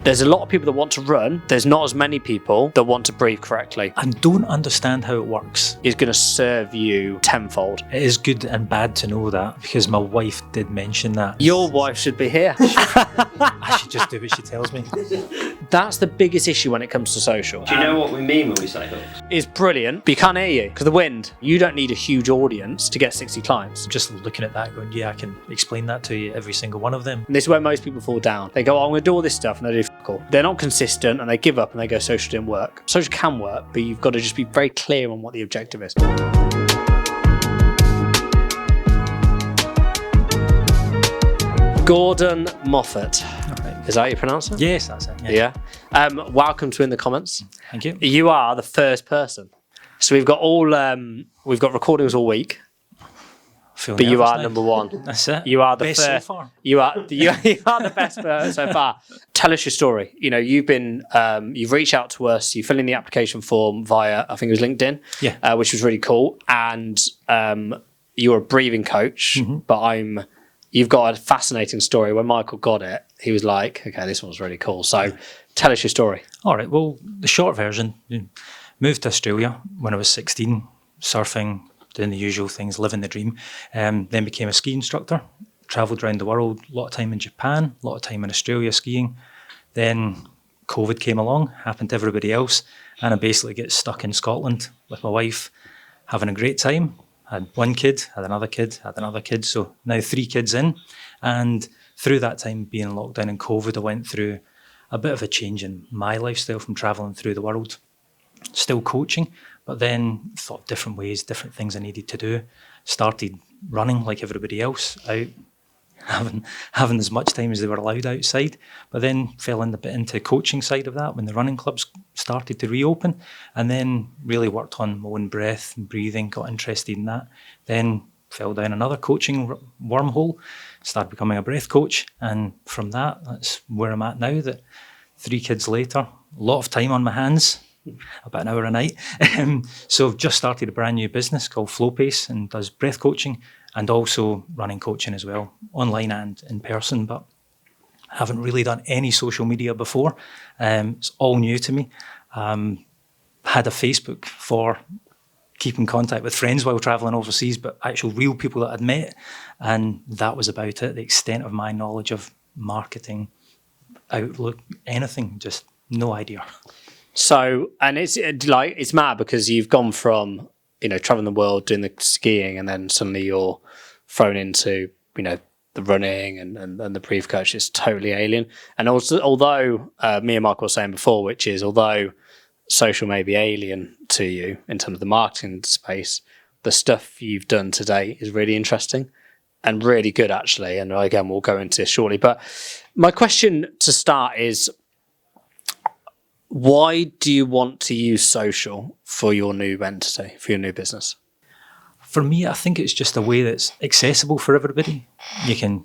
There's a lot of people that want to run. There's not as many people that want to breathe correctly. I don't understand how it works. It's going to serve you tenfold. It is good and bad to know that, because my wife did mention that. Your wife should be here. I should just do what she tells me. That's the biggest issue when it comes to social. Do you know what we mean when we say hooks? It's brilliant, but you can't hear you because the wind. You don't need a huge audience to get 60 clients. Just looking at that going, yeah, I can explain that to you, every single one of them. And this is where most people fall down. They go, oh, I'm going to do all this stuff, and they do fuck all. They're not consistent, and they give up, and they go, social didn't work. Social can work, but you've got to just be very clear on what the objective is. Gordon Moffat. Is that how you pronounce it? Yes, that's it. Yeah. Welcome to In the Comments. Thank you. You are the first person. So we've got recordings all week. But you are number one. That's it. You are the best first. so far. You are the best so far. Tell us your story. You know, you've reached out to us. You fill in the application form via, I think it was LinkedIn. Yeah. Which was really cool. And you're a breathing coach, but you've got a fascinating story. When Michael got it, he was like, okay, this one's really cool. So tell us your story. All right. Well, the short version, moved to Australia when I was 16, surfing, doing the usual things, living the dream. Then became a ski instructor, travelled around the world, a lot of time in Japan, a lot of time in Australia skiing. Then COVID came along, happened to everybody else, and I basically get stuck in Scotland with my wife, having a great time. Had one kid, had another kid, had another kid, so now 3 kids in. And through that time being locked down in COVID, I went through a bit of a change in my lifestyle from travelling through the world. Still coaching, but then thought different ways, different things I needed to do. Started running like everybody else, out having as much time as they were allowed outside, but then fell in a bit into coaching side of that when the running clubs started to reopen, and then really worked on my own breath and breathing, got interested in that. Then fell down another coaching wormhole, started becoming a breath coach, and from that's where I'm at now, that 3 kids later, a lot of time on my hands, about an hour a night. So I've just started a brand new business called Flow Pace, and does breath coaching and also running coaching as well, online and in person, but I haven't really done any social media before. It's all new to me. Had a Facebook for keeping contact with friends while travelling overseas, but actual real people that I'd met, and that was about it. The extent of my knowledge of marketing, outlook, anything, just no idea. So, and it's mad because you've gone from, traveling the world, doing the skiing, and then suddenly you're thrown into, the running and the brief coach. It's totally alien. And also, although me and Michael were saying before, which is although social may be alien to you in terms of the marketing space, the stuff you've done today is really interesting and really good, actually. And again, we'll go into this shortly. But my question to start is, why do you want to use social for your new entity, for your new business? For me, I think it's just a way that's accessible for everybody. You can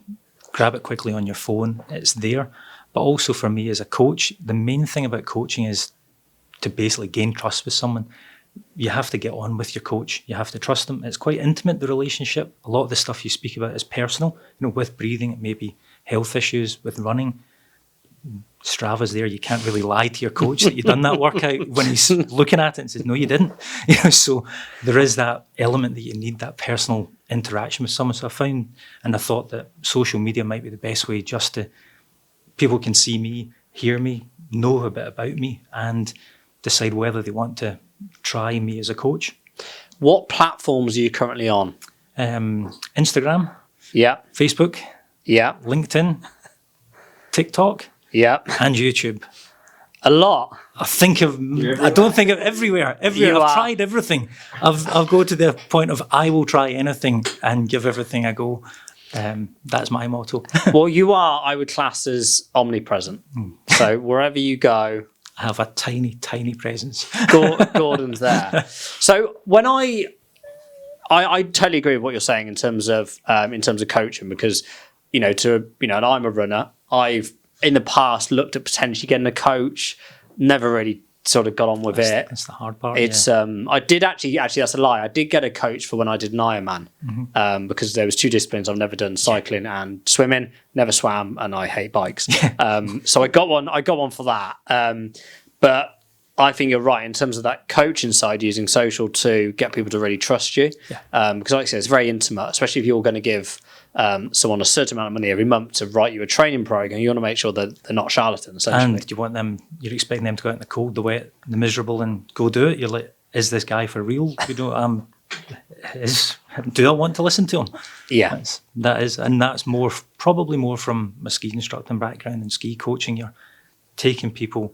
grab it quickly on your phone, it's there. But also for me as a coach, the main thing about coaching is to basically gain trust with someone. You have to get on with your coach. You have to trust them. It's quite intimate, the relationship. A lot of the stuff you speak about is personal. With breathing, it may be health issues. With running, Strava's there. You can't really lie to your coach that you've done that workout when he's looking at it and says, no, you didn't. So there is that element that you need, that personal interaction with someone. So I found and I thought that social media might be the best way, just to, people can see me, hear me, know a bit about me, and decide whether they want to try me as a coach. What platforms are you currently on? Instagram. Yeah. Facebook. Yeah. LinkedIn. TikTok. Yeah. And YouTube. A lot. I don't think of everywhere. I've tried everything. I'll go to the point of I will try anything and give everything a go. That's my motto. Well, you are, I would class as omnipresent. So wherever you go, I have a tiny, tiny presence. Gordon's there. So when I totally agree with what you're saying in terms of coaching, because and I'm a runner. I've in the past looked at potentially getting a coach, never really sort of got on with it. That's the hard part. It's I did actually that's a lie. I did get a coach for when I did an Ironman because there was 2 disciplines I've never done: cycling and swimming. Never swam, and I hate bikes. So I got one for that. But I think you're right in terms of that coaching side, using social to get people to really trust you. Because like I said, it's very intimate, especially if you're going to give someone a certain amount of money every month to write you a training program. You want to make sure that they're not charlatans, essentially. And you want them, you're expecting them to go out in the cold, the wet, the miserable, and go do it. You're like, is this guy for real? Do I want to listen to him? Yeah. That's more, probably more from my ski instructing background and ski coaching. You're taking people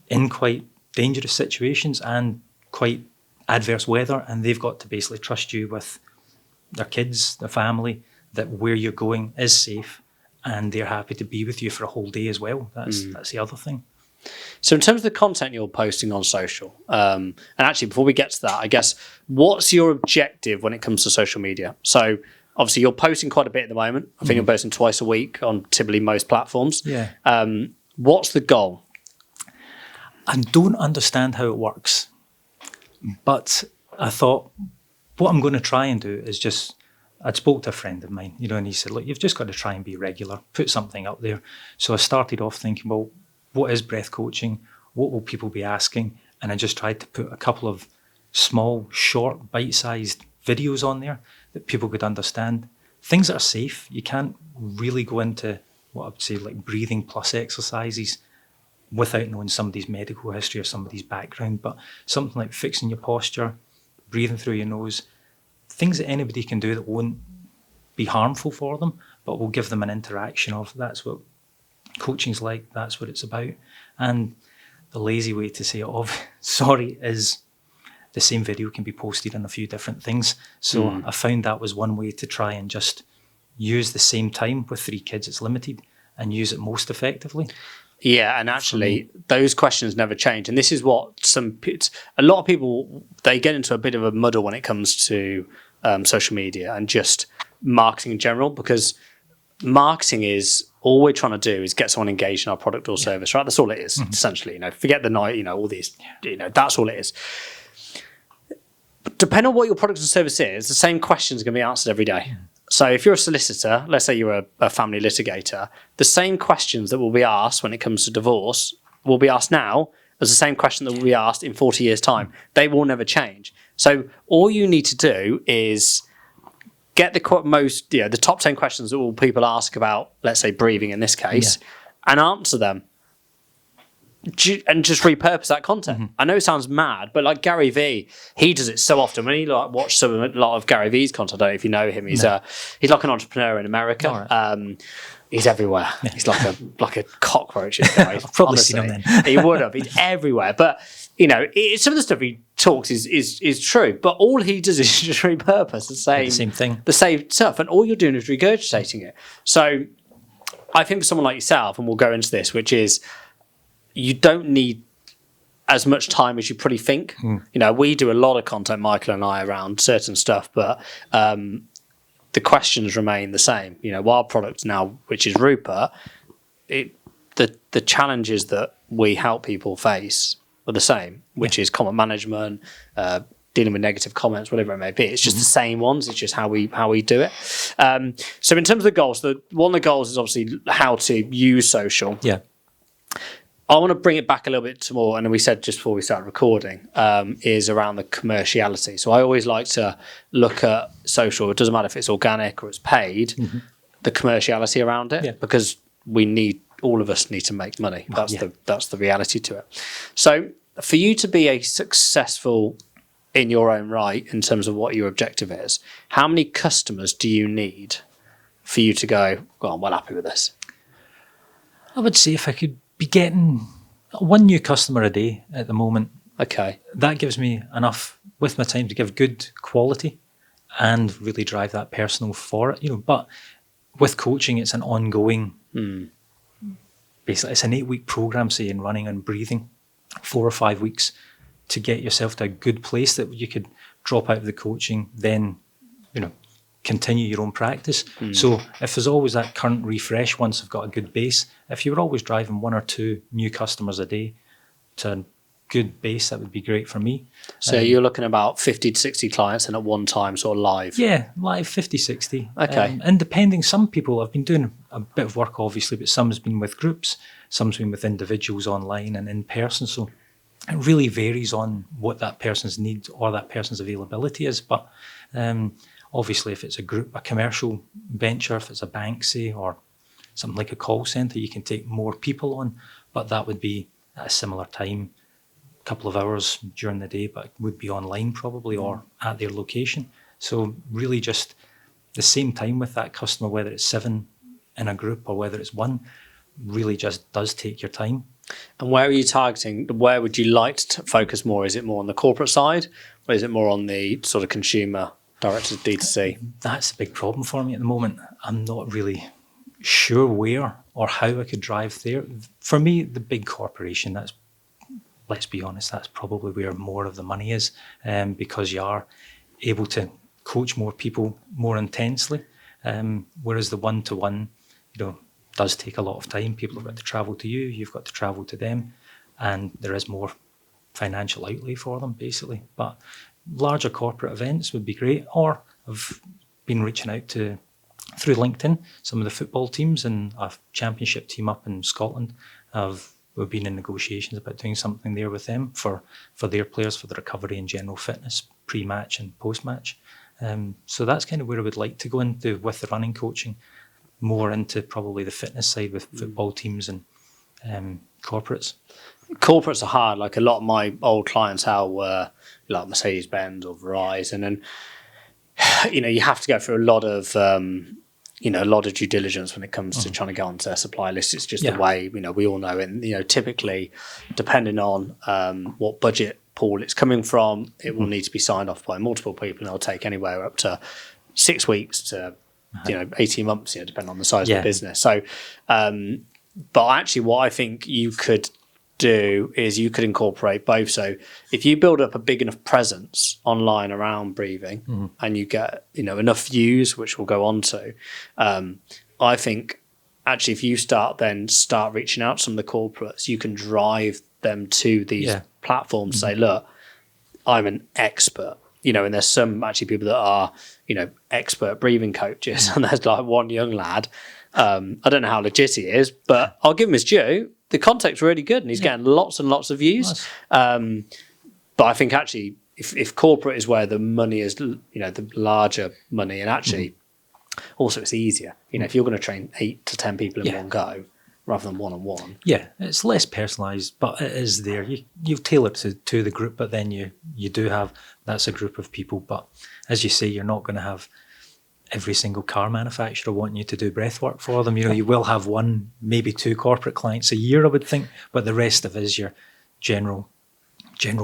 in quite dangerous situations and quite adverse weather, and they've got to basically trust you with their kids, their family, that where you're going is safe, and they're happy to be with you for a whole day as well. That's the other thing. So in terms of the content you're posting on social, and actually before we get to that, I guess, what's your objective when it comes to social media? So obviously you're posting quite a bit at the moment. I think you're posting twice a week on typically most platforms. Yeah. What's the goal? I don't understand how it works, but I thought what I'm going to try and do is just, I'd spoke to a friend of mine, and he said, look, you've just got to try and be regular, put something up there. So I started off thinking, well, what is breath coaching? What will people be asking? And I just tried to put a couple of small, short, bite-sized videos on there that people could understand. Things that are safe. You can't really go into what I would say like breathing plus exercises without knowing somebody's medical history or somebody's background, but something like fixing your posture, breathing through your nose, things that anybody can do that won't be harmful for them, but will give them an interaction of, that's what coaching's like, that's what it's about. And the lazy way to say it off, sorry, is the same video can be posted on a few different things. So I found that was one way to try and just use the same time with 3 kids, it's limited, and use it most effectively. Yeah, and actually, those questions never change. And this is what a lot of people, they get into a bit of a muddle when it comes to social media and just marketing in general, because marketing is, all we're trying to do is get someone engaged in our product or service, right? That's all it is, essentially. Forget the night, all these, that's all it is. But depending on what your product and service is, the same questions are going to be answered every day. So if you're a solicitor, let's say you're a family litigator, the same questions that will be asked when it comes to divorce will be asked now as the same question that will be asked in 40 years' time. They will never change. So all you need to do is get the top 10 questions that all people ask about, let's say breathing in this case, and answer them. And just repurpose that content. I know it sounds mad, but like Gary Vee, he does it so often. When you watch a lot of Gary Vee's content, I don't know if you know him. He's like an entrepreneur in America. Right. He's everywhere. Yeah. He's like a cockroach. This guy. I've probably seen him then. He would have. He's everywhere. But some of the stuff he talks is true. But all he does is just repurpose the same thing, the same stuff, and all you're doing is regurgitating it. So I think for someone like yourself, and we'll go into this, which is, you don't need as much time as you probably think. We do a lot of content, Michael and I, around certain stuff, but the questions remain the same. Our product now, which is Rupert, the challenges that we help people face are the same, which is comment management, dealing with negative comments, whatever it may be. It's just the same ones. It's just how we do it. So in terms of the goals, one of the goals is obviously how to use social. Yeah. I want to bring it back a little bit to more, and we said just before we started recording, is around the commerciality. So I always like to look at social, it doesn't matter if it's organic or it's paid, the commerciality around it, because all of us need to make money. That's the reality to it. So for you to be a successful in your own right, in terms of what your objective is, how many customers do you need for you to go, well, I'm well happy with this? I would say if I could be getting 1 new customer a day at the moment. Okay. That gives me enough with my time to give good quality and really drive that personal for it. But with coaching, it's an ongoing, basically it's an 8-week program, say, in running and breathing, 4 or 5 weeks to get yourself to a good place that you could drop out of the coaching, then, continue your own practice. So if there's always that current refresh, once I've got a good base, if you were always driving 1 or 2 new customers a day to good base, that would be great for me. So you're looking about 50 to 60 clients and at one time sort of live? Yeah, live 50, 60. Okay. And depending, some people, I've been doing a bit of work obviously, but some's been with groups, some's been with individuals online and in person. So it really varies on what that person's need or that person's availability is. But obviously if it's a group, a commercial venture, if it's a bank, say, or something like a call centre, you can take more people on, but that would be at a similar time, couple of hours during the day, but it would be online probably or at their location. So really just the same time with that customer, whether it's 7 in a group or whether it's 1, really just does take your time. And where are you targeting? Where would you like to focus more? Is it more on the corporate side or is it more on the sort of consumer directed D2C? That's a big problem for me at the moment. I'm not really sure where or how I could drive there. For me, the big corporation, let's be honest, that's probably where more of the money is, because you are able to coach more people more intensely, whereas the one-to-one, does take a lot of time. People have got to travel to you, you've got to travel to them, and there is more financial outlay for them, basically. But larger corporate events would be great, or I've been reaching out to, through LinkedIn, some of the football teams and a championship team up in Scotland. We've been in negotiations about doing something there with them for their players, for the recovery and general fitness, pre-match and post-match. So that's kind of where I would like to go into with the running coaching, more into probably the fitness side with football teams and corporates. Corporates are hard. Like a lot of my old clientele were like Mercedes-Benz or Verizon, and you have to go through a lot of due diligence when it comes to trying to go onto their supply list. It's just the way, we all know. And, typically, depending on what budget pool it's coming from, it will need to be signed off by multiple people, and it'll take anywhere up to 6 weeks to, 18 months, depending on the size of the business. So, but actually what I think you could do is you could incorporate both. So if you build up a big enough presence online around breathing and you get enough views, which we'll go on to, I think actually if you start reaching out to some of the corporates, you can drive them to these platforms, say, look, I'm an expert, and there's some actually people that are expert breathing coaches, and there's like one young lad, I don't know how legit he is, but I'll give him his due. The content's really good and he's getting lots and lots of views. Nice. But I think actually if corporate is where the money is, the larger money, and actually also it's easier. If you're going to train 8 to 10 people in one go rather than one-on-one. Yeah, it's less personalised, but it is there. You've tailored to the group, but then you do have, that's a group of people. But as you say, you're not going to have every single car manufacturer wanting you to do breath work for them. You will have 1, maybe 2 corporate clients a year, I would think, but the rest of it is your general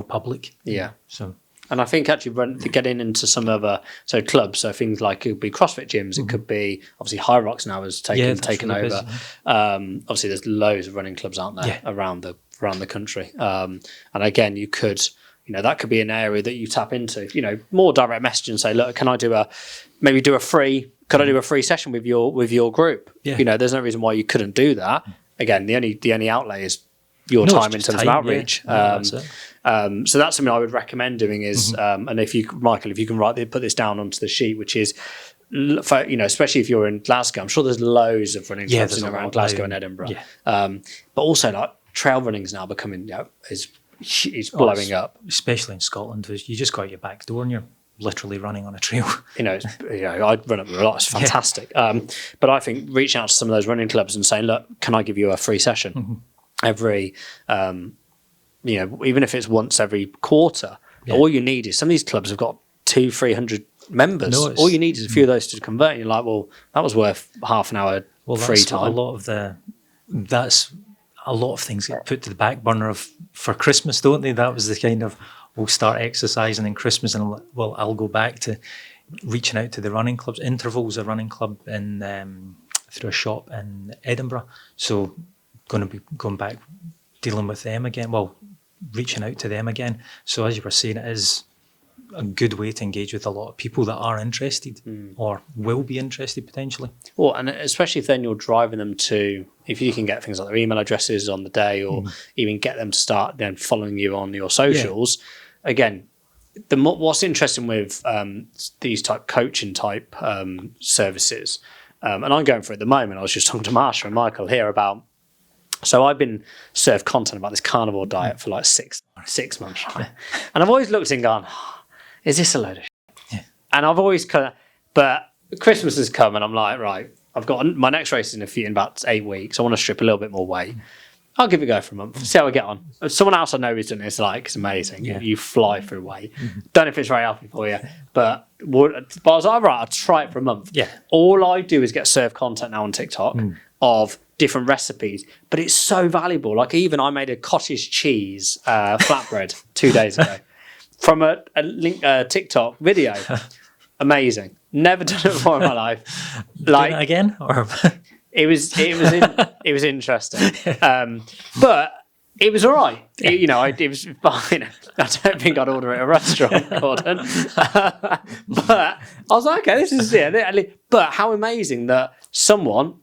public. Yeah. So, and I think actually getting into some other clubs, so things like it could be CrossFit gyms, it could be obviously High Rocks now has taken really over. Obviously, there's loads of running clubs out there around the country, and again, you could. That could be an area that you tap into, more direct message and say, look, can I do a free session with your group? Yeah. There's no reason why you couldn't do that. Again, the only outlay is your time in terms of outreach. Yeah. So that's something I would recommend doing is, and if you, Michael, if you can put this down onto the sheet, which is, especially if you're in Glasgow, I'm sure there's loads of running clubs in around Glasgow and Edinburgh. Yeah. But also like trail running is now becoming, it's blowing up, especially in Scotland. You just got your back door and you're literally running on a trail. I'd run up with a lot. It's fantastic. But I think reaching out to some of those running clubs and saying, look, can I give you a free session every, even if it's once every quarter? All you need is, some of these clubs have got 200-300 members. All you need is a few of those to convert. You're like, well, that was worth half an hour free time. That's a lot of things get put to the back burner for Christmas, don't they? That was the kind of, we'll start exercising in Christmas, and I'll go back to reaching out to the running clubs. Interval's a running club through a shop in Edinburgh, so going to be going back, dealing with them again. Well, reaching out to them again. So as you were saying, it is a good way to engage with a lot of people that are interested or will be interested potentially. Well, and especially if then you're driving them to, if you can get things like their email addresses on the day, or even get them to start then following you on your socials. Again, what's interesting with these type coaching type services, and I'm going for it at the moment. I was just talking to Marsha and Michael here about. So I've been served content about this carnivore diet for like six months, right? And I've always looked and gone, is this a load of shit? Yeah. And I've always but Christmas has come and I'm like, right, I've got my next race in about 8 weeks. I want to strip a little bit more weight. I'll give it a go for a month, see how I get on. Someone else I know who's done this, like, it's amazing. Yeah. You fly through weight. Don't know if it's very healthy for you, but I was like, right, I'll try it for a month. Yeah. All I do is get served content now on TikTok of different recipes, but it's so valuable. Like even I made a cottage cheese flatbread 2 days ago from a TikTok video. Amazing. Never done it before in my life. Like doing it again, or it was interesting, but it was all right. It was fine. I don't think I'd order it at a restaurant, Gordon. But I was like, okay, this is it. But how amazing that someone,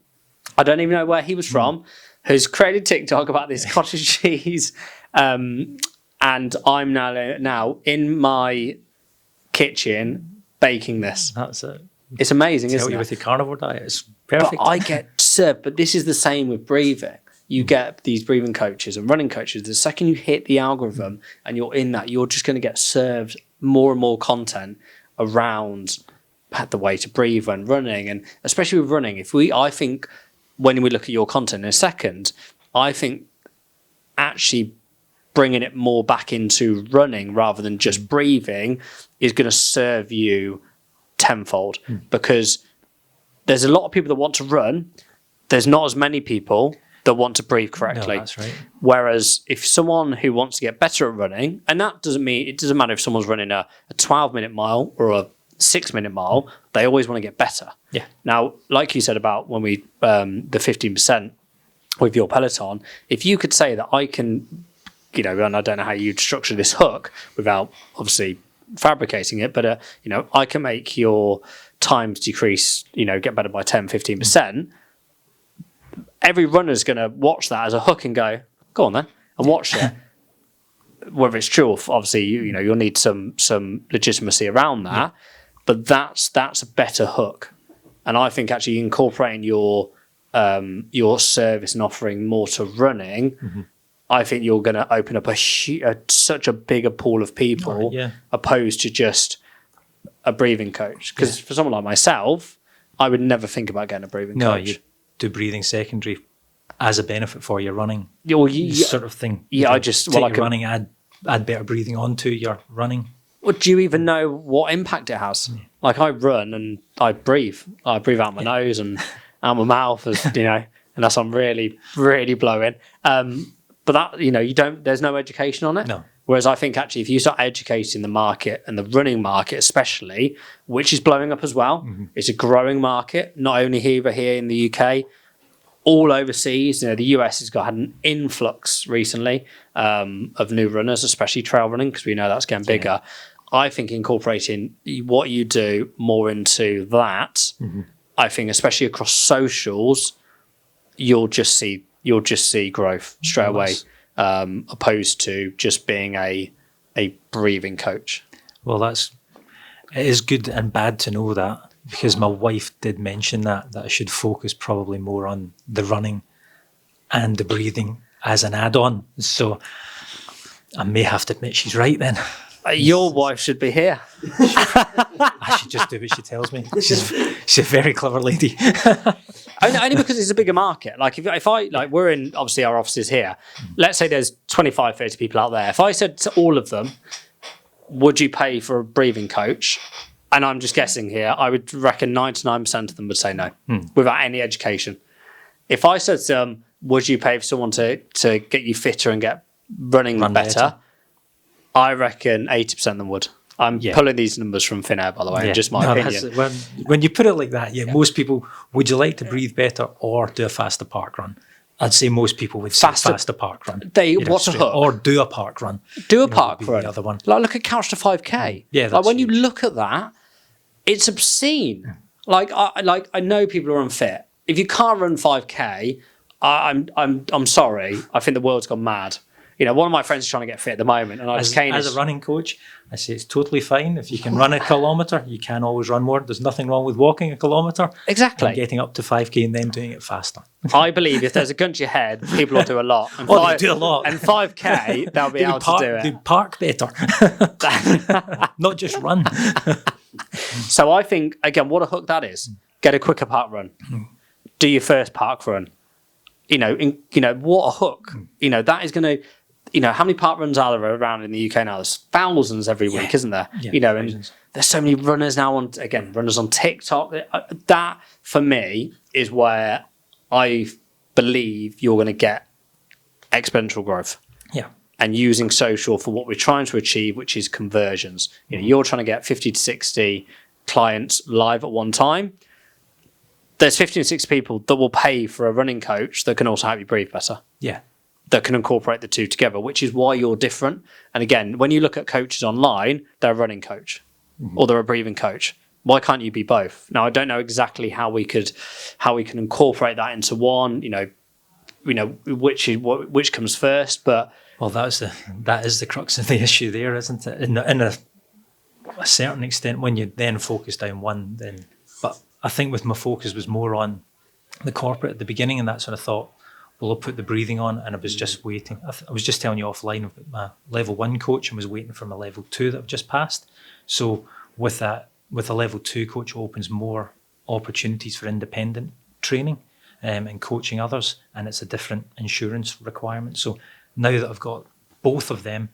I don't even know where he was from, who's created TikTok about this cottage cheese, and I'm now in my kitchen baking this. that's it. It's amazing, isn't Tell you it? with your carnivore diet, it's perfect. But I get served, but this is the same with breathing. You get these breathing coaches and running coaches. The second you hit the algorithm and you're in that, you're just going to get served more and more content around the way to breathe when running, and especially with running. I think when we look at your content in a second, I think actually bringing it more back into running rather than just breathing is going to serve you tenfold, because there's a lot of people that want to run. There's not as many people that want to breathe correctly. No, that's right. Whereas if someone who wants to get better at running, and that doesn't mean, it doesn't matter if someone's running a 12-minute mile or a 6-minute mile, they always want to get better. Yeah. Now, like you said about when we, the 15% with your Peloton, if you could say that I can, and I don't know how you'd structure this hook without obviously fabricating it, but, I can make your times decrease, get better by 10, 15%. Every runner's going to watch that as a hook and go on then, and watch it. Whether it's true or obviously, you'll need some legitimacy around that. Yeah. But that's a better hook. And I think actually incorporating your service and offering more to running, I think you're going to open up such a bigger pool of people, opposed to just a breathing coach. Because for someone like myself, I would never think about getting a breathing coach. No, you do breathing secondary as a benefit for your running sort of thing. Yeah, running, add better breathing onto your running. Well, do you even know what impact it has? Yeah. Like I run and I breathe. I breathe out my nose and out my mouth, unless I'm really, really blowing. But that, there's no education on it. No. Whereas I think actually if you start educating the market, and the running market especially, which is blowing up as well, it's a growing market, not only here, but here in the UK, all overseas. The US has had an influx recently of new runners, especially trail running, because we know that's getting bigger. I think incorporating what you do more into that, I think especially across socials, you'll just see growth straight away. Opposed to just being a breathing coach. Well, it is good and bad to know that, because my wife did mention that I should focus probably more on the running and the breathing as an add-on. So I may have to admit she's right then. Your wife should be here. I should just do what she tells me. She's a very clever lady. Only because it's a bigger market. Like if I we're in obviously our offices here. Let's say there's 25, 30 people out there. If I said to all of them, would you pay for a breathing coach? And I'm just guessing here, I would reckon 99% of them would say no, without any education. If I said to them, would you pay for someone to get you fitter and get running better? I reckon 80% of them would. I'm pulling these numbers from thin air, by the way, just my opinion. When you put it like that, most people, would you like to breathe better or do a faster park run? I'd say most people would say Faster- faster park run. What's a straight- hook? Or do a park run. Do a would park be run. The other one. Like look at Couch to 5K. Yeah, like that's when you huge. look at that, it's obscene. Like I know people are unfit. If you can't run 5K, I'm sorry. I think the world's gone mad. You know, one of my friends is trying to get fit at the moment, and I just came As a running coach, I say it's totally fine. If you can run a kilometre, you can always run more. There's nothing wrong with walking a kilometre. Exactly. And getting up to 5K and then doing it faster. I believe if there's a gun to your head, people will do a lot. And They do a lot. And 5K, they'll be able to do it. They park better. Not just run. So I think, again, what a hook that is. Get a quicker park run. Do your first park run. You know, what a hook. You know, that is going to, you know, how many park runs are there around in the UK now? There's thousands every week, isn't there? Yeah, you know, and thousands. there's so many runners now runners on TikTok. That, for me, is where I believe you're going to get exponential growth. Yeah. And using social for what we're trying to achieve, which is conversions. You know, you're trying to get 50 to 60 clients live at one time. There's 50 to 60 people that will pay for a running coach that can also help you breathe better, Yeah. that can incorporate the two together, which is why you're different. And again, when you look at coaches online, they're a running coach or they're a breathing coach. Why can't you be both? Now, I don't know exactly how we can incorporate that into one. You know, which comes first, but Well, that is the crux of the issue there, isn't it? In a certain extent, when you then focus down one, then. But I think with my focus was more on the corporate at the beginning, and that's when I thought, well, I'll put the breathing on, and I was just waiting. I was just telling you offline about my level 1 coach and was waiting for my level 2 that I've just passed. So with a level 2 coach, it opens more opportunities for independent training and coaching others, and it's a different insurance requirement. So now that I've got both of them,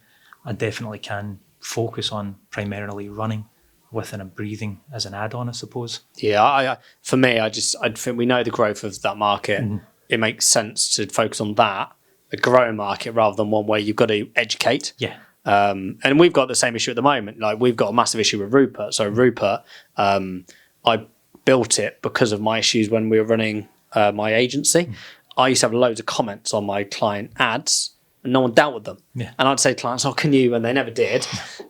I definitely can focus on primarily running with a breathing as an add-on, I suppose. yeah, for me, I think we know the growth of that market. It makes sense to focus on that, a growing market, rather than one where you've got to educate. Yeah. And we've got the same issue at the moment. Like we've got a massive issue with Rupert. So Rupert, I built it because of my issues when we were running my agency. I used to have loads of comments on my client ads, and no one dealt with them. Yeah. And I'd say to clients, "Oh, can you?" And they never did.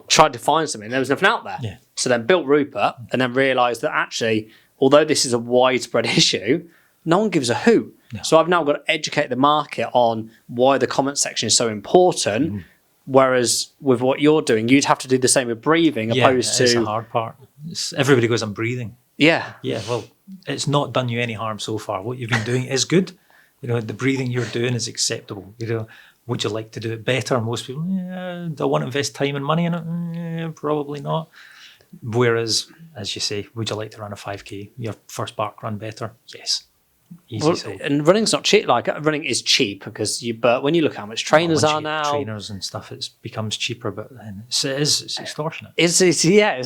Tried to find something, there was nothing out there. Yeah. So then built Rupert, and then realised that actually, although this is a widespread issue, no one gives a hoot. No. So I've now got to educate the market on why the comment section is so important. Whereas with what you're doing, you'd have to do the same with breathing, opposed it's the to hard part. Everybody goes, I'm breathing. yeah. Well, it's not done you any harm so far. What you've been doing is good. You know, the breathing you're doing is acceptable. You know, would you like to do it better? Most people, do I want to invest time and money in it? Probably not. Whereas, as you say, would you like to run a 5K? Your first park run better? Yes. Easy. Well, So and running's not cheap. Like running is cheap but when you look at how much trainers once are you get now, trainers and stuff, it becomes cheaper. But then it's extortionate. it's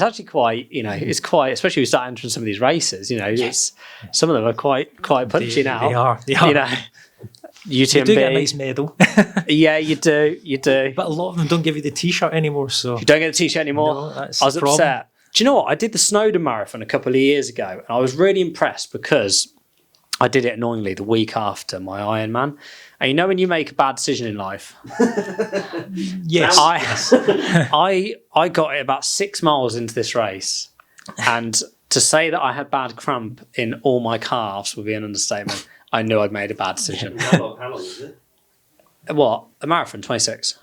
actually quite, it's quite, especially when you start entering some of these races, it's some of them are quite punchy now. They are. You know, You UTMB. do get a nice medal, Yeah, you do. but a lot of them don't give you the T-shirt anymore. So You don't get the t-shirt anymore. No, that's I was the problem. upset. Do you know what? I did the Snowdon Marathon a couple of years ago, and I was really impressed because I did it annoyingly the week after my Ironman. And you know when you make a bad decision in life? yes, I got it about 6 miles into this race, and to say that I had bad cramp in all my calves would be an understatement. I knew I'd made a bad decision. How long is it? What? A marathon, 26.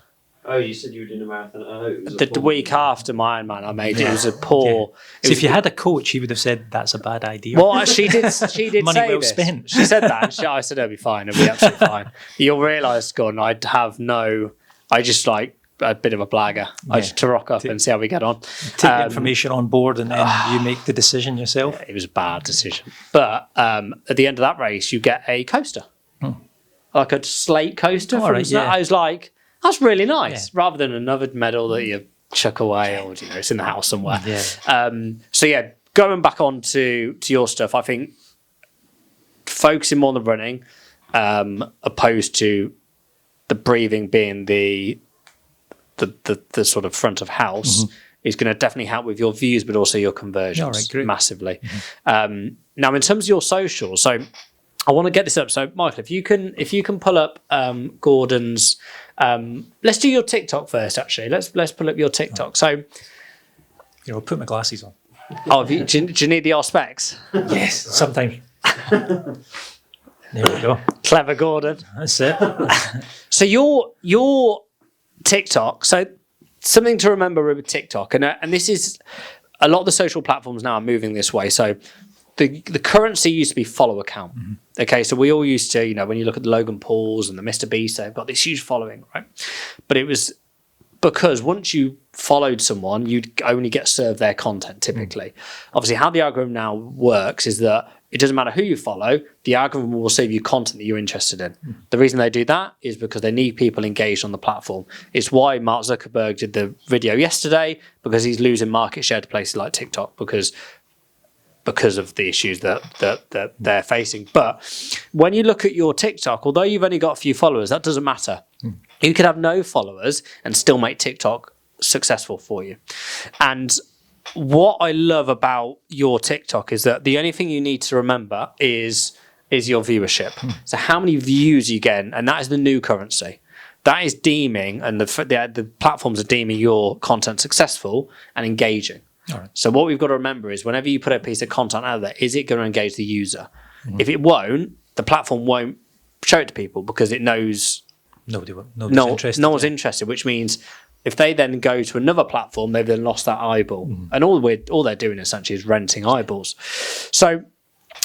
Oh, you said you were doing a marathon at home. The week after my Ironman, I made it was a poor. So if you had a coach, he would have said that's a bad idea. Well, she did Money say well this. spent. She said that. I said it'll be fine. It'll be absolutely fine. You'll realise, Gordon, I just like a bit of a blagger. I just to rock up and see how we get on. Take the information on board and then you make the decision yourself. It was a bad decision. But at the end of that race, you get a coaster. Like a slate coaster. All From right, yeah. I was like, that's really nice. Rather than another medal that you chuck away or it's in the house somewhere. Yeah. Going back on to your stuff, I think focusing more on the running, opposed to the breathing being the sort of front of house, is going to definitely help with your views, but also your conversions All right, great. massively. Now, in terms of your social, so I want to get this up. So, Michael, if you can pull up Gordon's, let's do your TikTok first. Actually, let's pull up your TikTok. So, I'll put my glasses on. oh, do you need the specs? Yes, sometimes. There we go. Clever Gordon. That's it. So your TikTok. So something to remember with TikTok, and this is a lot of the social platforms now are moving this way. So the currency used to be follower count. Mm-hmm. Okay, so we all used to, when you look at the Logan Pauls and the Mr. Beast, they've got this huge following, right? But it was because once you followed someone, you'd only get served their content typically. Obviously, how the algorithm now works is that it doesn't matter who you follow, the algorithm will serve you content that you're interested in. The reason they do that is because they need people engaged on the platform. It's why Mark Zuckerberg did the video yesterday, because he's losing market share to places like TikTok because of the issues that they're facing. But when you look at your TikTok, although you've only got a few followers, that doesn't matter. You could have no followers and still make TikTok successful for you. And what I love about your TikTok is that the only thing you need to remember is your viewership. So how many views you get, and that is the new currency. That is deeming, and the platforms are deeming your content successful and engaging. All right. So what we've got to remember is whenever you put a piece of content out there, is it going to engage the user? If it won't, the platform won't show it to people because it knows nobody's interested. No one's interested, which means if they then go to another platform, they've then lost that eyeball. And all they're doing essentially is renting eyeballs. So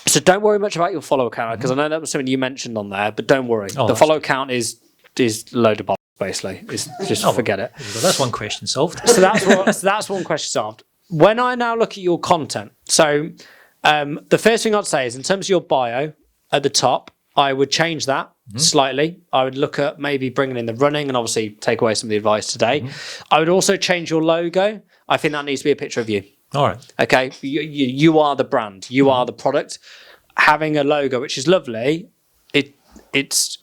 don't worry much about your follow count, because I know that was something you mentioned on there, but don't worry. The follow count is a load of bollocks, basically. It's just forget it. Well, that's one question solved. So that's one question solved. When I now look at your content, so the first thing I'd say is in terms of your bio at the top, I would change that slightly. I would look at maybe bringing in the running and obviously take away some of the advice today. I would also change your logo. I think that needs to be a picture of you. All right. Okay. You are the brand. You are the product. Having a logo, which is lovely, it's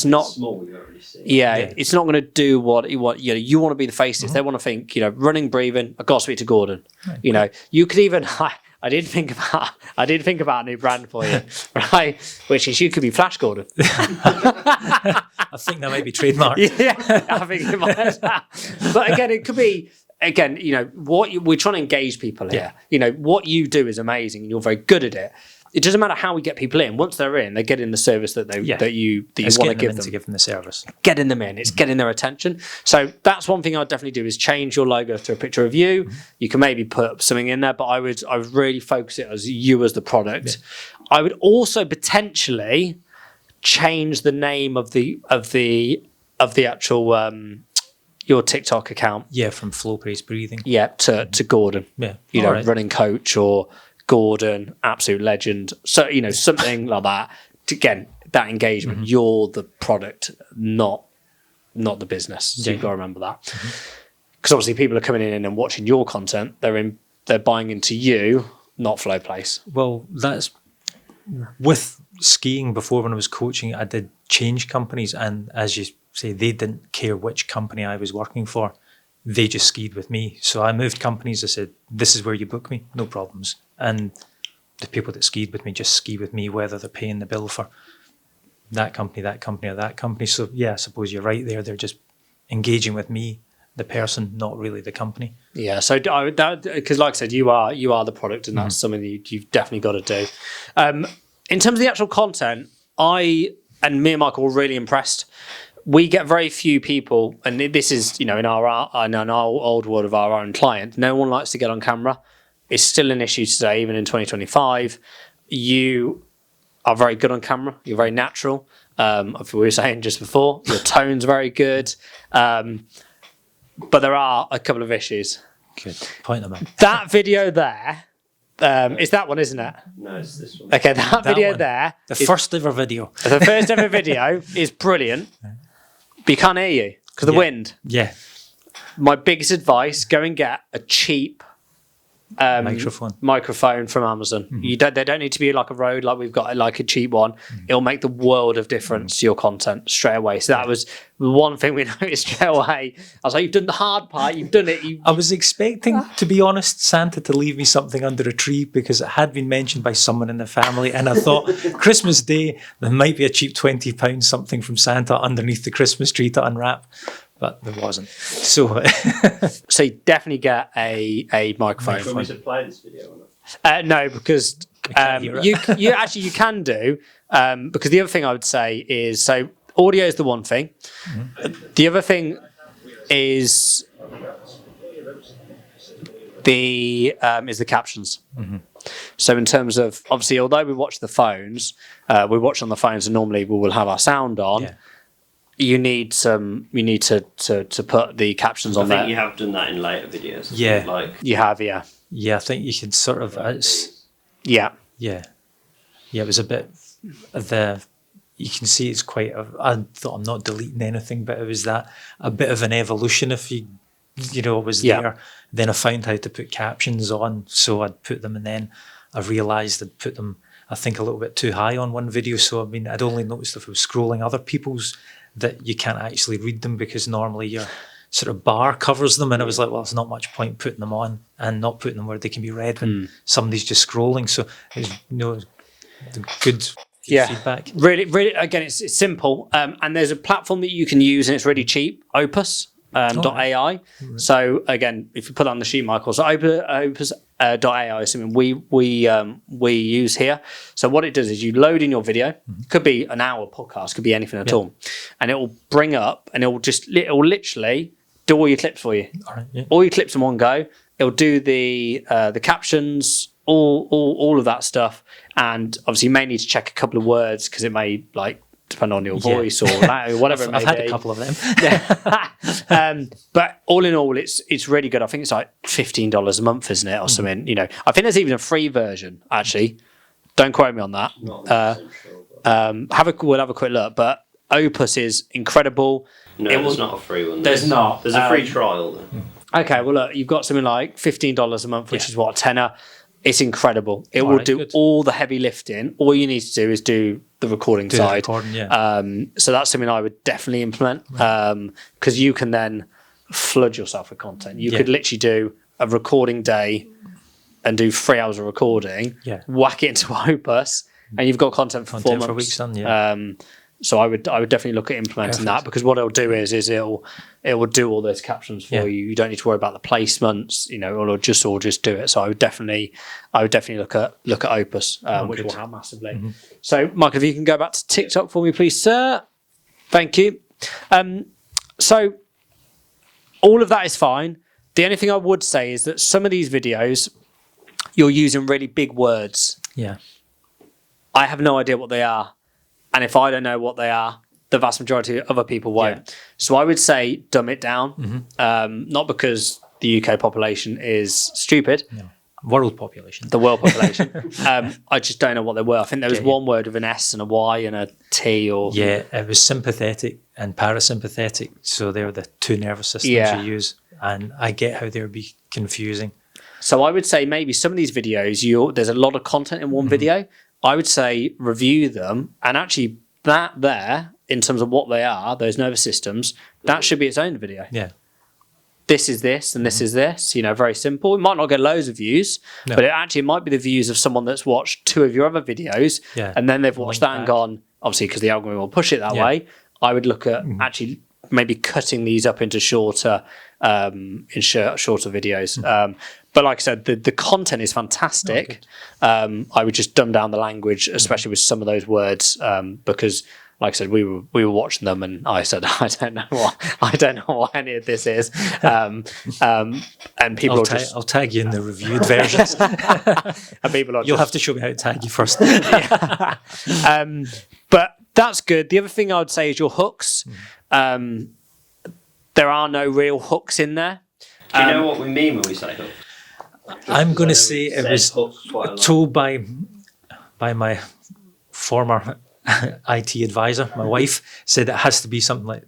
not small. You already see. Yeah, it's not going to do what you want. You want to be the faces. They want to think. Running, breathing. I've got to speak to Gordon. Right. You could even. I did think about a new brand for you, right? Which is you could be Flash Gordon. I think that might be trademarked. Yeah, I think it might. But again, it could be. Again, we're trying to engage people here. What you do is amazing, and you're very good at it. It doesn't matter how we get people in. Once they're in, they get in the service that you want to give them. To give them the service. Getting them in. It's getting their attention. So that's one thing I'd definitely do is change your logo to a picture of you. You can maybe put something in there, but I would really focus it as you as the product. I would also potentially change the name of the actual your TikTok account. Yeah, from Flow Praise Breathing. Yeah, to Gordon. Yeah. Running coach or Gordon, absolute legend. So, something like that. Again, that engagement, you're the product, not the business. So you've got to remember that. Because obviously people are coming in and watching your content. They're buying into you, not Flow Place. Well, that's with skiing. Before, when I was coaching, I did change companies, and as you say, they didn't care which company I was working for. They just skied with me. So I moved companies. I said, this is where you book me, no problems. And the people that skied with me just ski with me, whether they're paying the bill for that company, or that company. So yeah, I suppose you're right there. They're just engaging with me, the person, not really the company. Yeah. So because like I said, you are the product, and that's something that you've definitely got to do. In terms of the actual content, me and Michael were really impressed. We get very few people, and this is, in our old world of our own client, no one likes to get on camera. It's still an issue today, even in 2025. You are very good on camera. You're very natural. As we were saying just before, your tone's very good. But there are a couple of issues. Good. Point them out. That video there, it's that one, isn't it? No, it's this one. Okay, that video one. there. The first ever video. The first ever video is brilliant. But you can't hear you because of the wind. Yeah. My biggest advice, go and get a cheap microphone from Amazon. They don't need to be like a Rode, like we've got like a cheap one. It'll make the world of difference to your content straight away. So that was one thing we noticed straight away. I was like, you've done the hard part, you've done it. I was expecting, to be honest, Santa to leave me something under a tree because it had been mentioned by someone in the family, and I thought Christmas Day there might be a cheap £20 something from Santa underneath the Christmas tree to unwrap. But there wasn't. So you definitely get a microphone. Do you want me to play this video or not? No, because you can do because the other thing I would say is, so audio is the one thing. The other thing is the captions. So in terms of, obviously, although we watch the phones, we watch on the phones, and normally we will have our sound on. Yeah. You need to put the captions on there. I think you have done that in later videos. Yeah, like you have, yeah. Yeah, I think you should sort of. Yeah. It was a bit you can see it's quite. I thought I'm not deleting anything, but it was that a bit of an evolution. If you was there, then I found how to put captions on, so I'd put them, and then I realised I'd put them, I think, a little bit too high on one video. So I mean, I'd only noticed if I was scrolling other people's that you can't actually read them because normally your sort of bar covers them, and I was like, well, there's not much point putting them on and not putting them where they can be read when somebody's just scrolling. So it was, good feedback. Really, again, it's simple, and there's a platform that you can use, and it's really cheap. Opus. .ai. So again, if you put on the sheet, Michael, so Opus.ai is something we use here. So what it does is you load in your video. It could be an hour podcast, could be anything at all, and it will bring up, and it will literally do all your clips for you. All your clips in one go. It'll do the captions, all of that stuff, and obviously you may need to check a couple of words because it may depend on your voice or whatever it may be. I've had a couple of them. But all in all, it's really good. I think it's like $15 a month, isn't it, or something? I think there's even a free version. Actually, don't quote me on that. We'll have a quick look. But Opus is incredible. No, there's not a free one. There's not. There's a free trial. Then. Okay, well look, you've got something like $15 a month, which is what, a tenner. It's incredible. It will do all the heavy lifting. All you need to do is do the recording side. So that's something I would definitely implement because you can then flood yourself with content. You could literally do a recording day and do 3 hours of recording, whack it into Opus, and you've got content for 4 months. For weeks done, so I would definitely look at implementing that, because what it'll do is it will do all those captions for you. You don't need to worry about the placements, it'll just do it. So I would definitely look at Opus, which will help massively. So Michael, if you can go back to TikTok for me, please, sir. Thank you. So all of that is fine. The only thing I would say is that some of these videos you're using really big words. Yeah. I have no idea what they are. And if I don't know what they are, the vast majority of other people won't. Yeah. So I would say dumb it down. Not because the UK population is stupid. No. World population. The world population. I just don't know what they were. I think there was one word with an S and a Y and a T. Yeah, it was sympathetic and parasympathetic. So they were the two nervous systems you use. And I get how they would be confusing. So I would say maybe some of these videos, there's a lot of content in one video. I would say review them, and actually that there, in terms of what they are, those nervous systems, that should be its own video. Yeah. This is this, and this is this. Very simple. It might not get loads of views, but it might be the views of someone that's watched 2 of your other videos, and then they've watched that and gone, obviously because the algorithm will push it that way. I would look at actually maybe cutting these up into shorter videos. But like I said, the content is fantastic. I would just dumb down the language, especially with some of those words, because, like I said, we were watching them, and I said, I don't know what any of this is. And people I'll tag you in the reviewed versions. And people you'll have to show me how to tag you first. But that's good. The other thing I would say is your hooks. There are no real hooks in there. Do you know what we mean when we say hooks? I'm going to say it was told by my former IT advisor. My wife said it has to be something like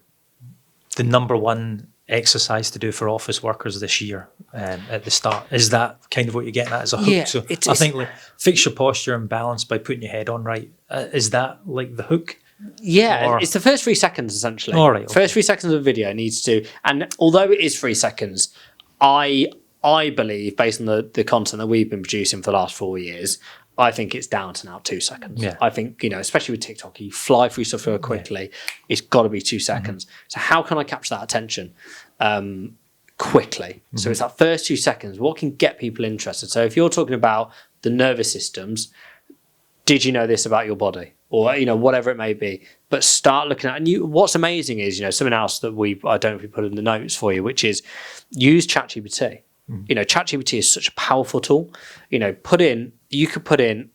the number one exercise to do for office workers this year at the start. Is that kind of what you're getting at as a hook? Yeah, So I think like, fix your posture and balance by putting your head on right. Is that like the hook? Yeah, Or- it's the first 3 seconds essentially. All right, okay. First 3 seconds of the video needs to, and although it is 3 seconds, I believe based on the content that we've been producing for the last 4 years, I think it's down to now 2 seconds. Yeah. I think, especially with TikTok, you fly through stuff very quickly. It's got to be 2 seconds. So how can I capture that attention quickly? So it's that first 2 seconds. What can get people interested? So if you're talking about the nervous systems, did you know this about your body? Or, whatever it may be. But start looking at, and what's amazing is, something else that I don't know if we put in the notes for you, which is use ChatGPT. ChatGPT is such a powerful tool. You could put in,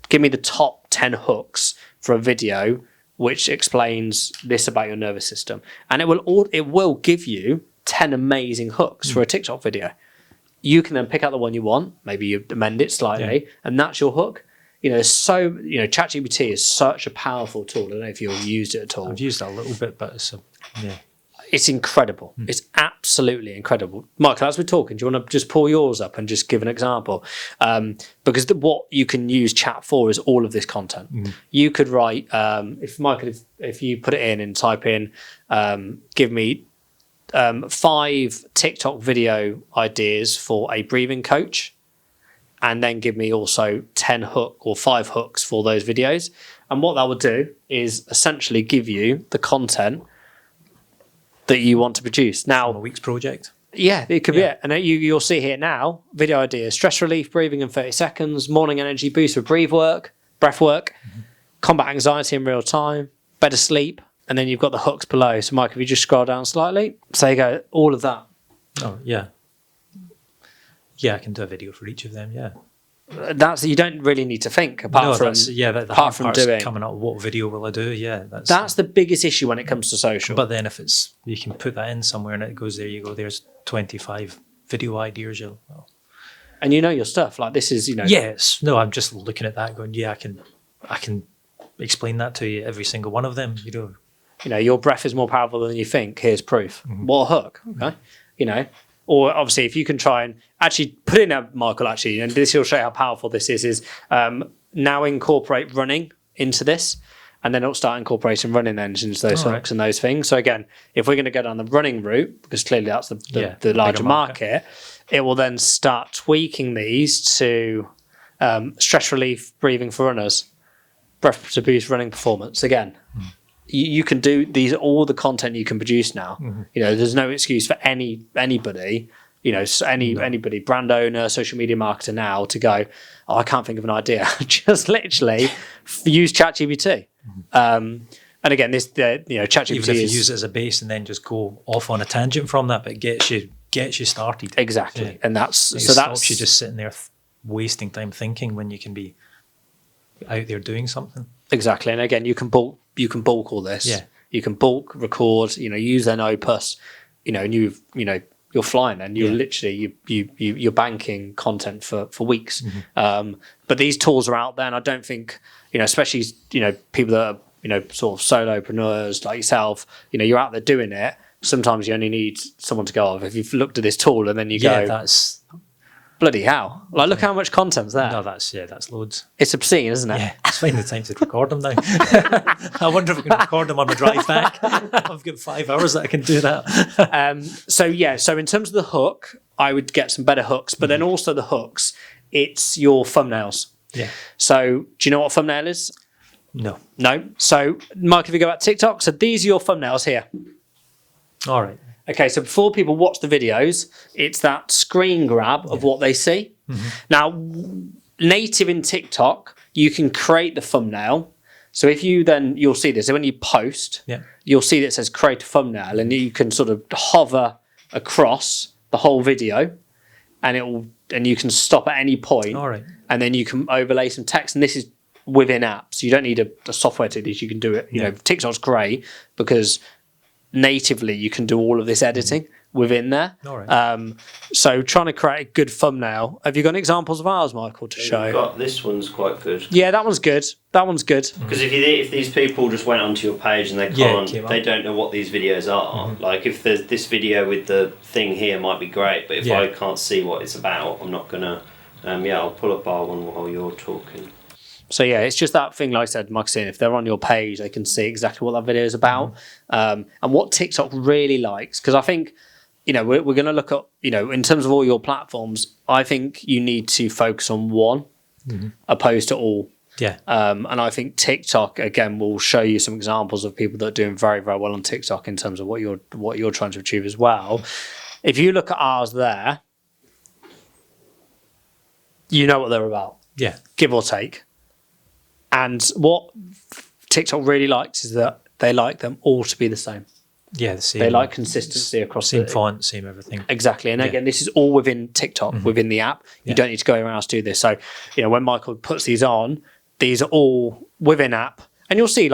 give me the top 10 hooks for a video which explains this about your nervous system. And it will give you 10 amazing hooks for a TikTok video. You can then pick out the one you want, maybe you amend it slightly, and that's your hook. ChatGPT is such a powerful tool. I don't know if you've used it at all. I've used that a little bit, but It's incredible. It's absolutely incredible. Michael, as we're talking, do you want to just pull yours up and just give an example? Because what you can use chat for is all of this content. You could write, if you put it in and type in, give me 5 TikTok video ideas for a breathing coach, and then give me also 5 hooks for those videos. And what that would do is essentially give you the content that you want to produce. Now, a week's project. Yeah, it could be it. And you'll see here now, video ideas, stress relief, breathing in 30 seconds, morning energy boost for breath work, combat anxiety in real time, better sleep. And then you've got the hooks below. So Mike, if you just scroll down slightly, so you go, all of that. Oh, yeah. Yeah, I can do a video for each of them, yeah. You don't really need to think apart from doing. Coming up, what video will I do? Yeah, that's the biggest issue when it comes to social. But then if you can put that in somewhere and it goes, there you go, there's 25 video ideas. And you know your stuff. Like this is, Yes. No, I'm just looking at that going, yeah, I can explain that to you, every single one of them, your breath is more powerful than you think. Here's proof. What a hook. Okay. Or obviously, if you can try and actually put in Michael, and this will show you how powerful this is now incorporate running into this, and then it'll start incorporating running engines, those hooks and those things. So again, if we're going to go down the running route, because clearly that's the larger market, it will then start tweaking these to stress relief, breathing for runners, breath to boost running performance. Again, you can do these, all the content you can produce now. There's no excuse for anybody, anybody, brand owner, social media marketer now to go, oh, I can't think of an idea. Just literally use ChatGPT. And again, ChatGPT even if you use it as a base and then just go off on a tangent from that, but it gets you started. Exactly. And that stops you just sitting there wasting time thinking when you can be out there doing something. Exactly. And again, you can bulk all this. Yeah. You can bulk, record, use an Opus, and you're flying and you're literally you're banking content for weeks. But these tools are out there, and I don't think, especially people that are sort of solopreneurs like yourself, you're out there doing it. Sometimes you only need someone to go off. If you've looked at this tool and then you go, that's bloody hell! Like, look how much content's there. No, that's loads. It's obscene, isn't it? Yeah, it's finding the time to record them now. I wonder if I can record them on the drive back. I've got 5 hours that I can do that. So in terms of the hook, I would get some better hooks, but then also the hooks, it's your thumbnails. Yeah. So do you know what a thumbnail is? No. So Mike, if you go back to TikTok, so these are your thumbnails here. All right. Okay, so before people watch the videos, it's that screen grab of what they see. Now, native in TikTok, you can create the thumbnail. So if you'll see this. So when you post, you'll see that it says create a thumbnail, and you can sort of hover across the whole video, and you can stop at any point. All right. And then you can overlay some text, and this is within apps. You don't need a software to do this. You can do it. TikTok's great because natively you can do all of this editing within there. All right. So trying to create a good thumbnail. Have you got any examples of ours, Michael, to show? This one's quite good. Yeah, that one's good. That one's good. Because if these people just went onto your page and they they don't know what these videos are. Like if there's this video with the thing here might be great, but if I can't see what it's about, I'm not gonna. I'll pull up our one while you're talking. So yeah, it's just that thing, like I said, Mike saying, if they're on your page, they can see exactly what that video is about, and what TikTok really likes. Because I think, we're going to look at, in terms of all your platforms, I think you need to focus on one opposed to all. Yeah. And I think TikTok again will show you some examples of people that are doing very, very well on TikTok in terms of what you're trying to achieve as well. If you look at ours there, you know what they're about. Yeah. Give or take. And what TikTok really likes is that they like them all to be the same. Yeah, the same. They like consistency across same font, same everything. Exactly. And again, this is all within TikTok, within the app. You don't need to go anywhere else to do this. So, when Michael puts these on, these are all within app. And you'll see,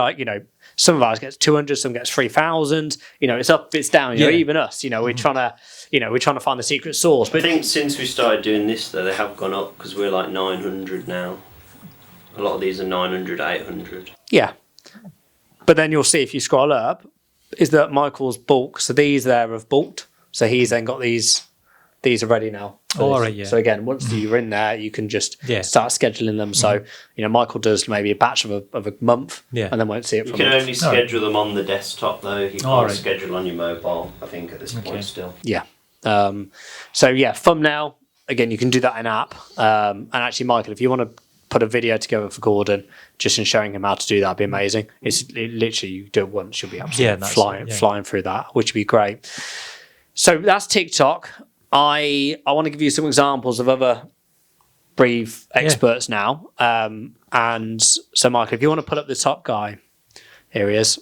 some of ours gets 200, some gets 3,000. It's up, it's down. Even us, we're trying to find the secret sauce. But I think since we started doing this, though, they have gone up because we're like 900 now. A lot of these are 900, 800. Yeah. But then you'll see if you scroll up, is that Michael's bulk. So these there have bulked. So he's then got these are ready now. All right, yeah. So again, once you're in there, you can just start scheduling them. So, Michael does maybe a batch of a month and then won't see it for a month. You can only schedule them on the desktop, though. You can't schedule on your mobile, I think, at this point still. Yeah. Thumbnail, again, you can do that in app. And actually, Michael, if you want to put a video together for Gordon, just in showing him how to do that, would be amazing. It's literally, you do it once, you'll be absolutely flying through that, which would be great. So that's TikTok. I want to give you some examples of other brief experts now. And so, Michael, if you want to put up the top guy, here he is.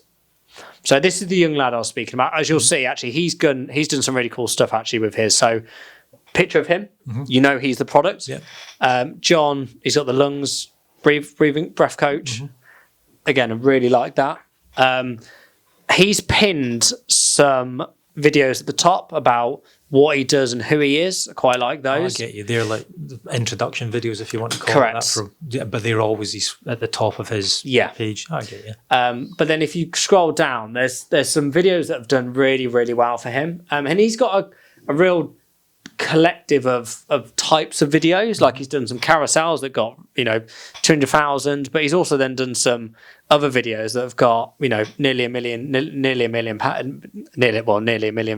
So this is the young lad I was speaking about. As you'll see, actually, he's done some really cool stuff actually with his. So picture of him, he's the product. Yeah. John, he's got the lungs, breath coach. Again, I really like that. He's pinned some videos at the top about what he does and who he is. I quite like those. I get you. They're like introduction videos, if you want to call it that. But they're always at the top of his page. I get you. But then if you scroll down, there's some videos that have done really, really well for him. And he's got a real collective of types of videos. Like he's done some carousels that got 200,000, but he's also then done some other videos that have got nearly a million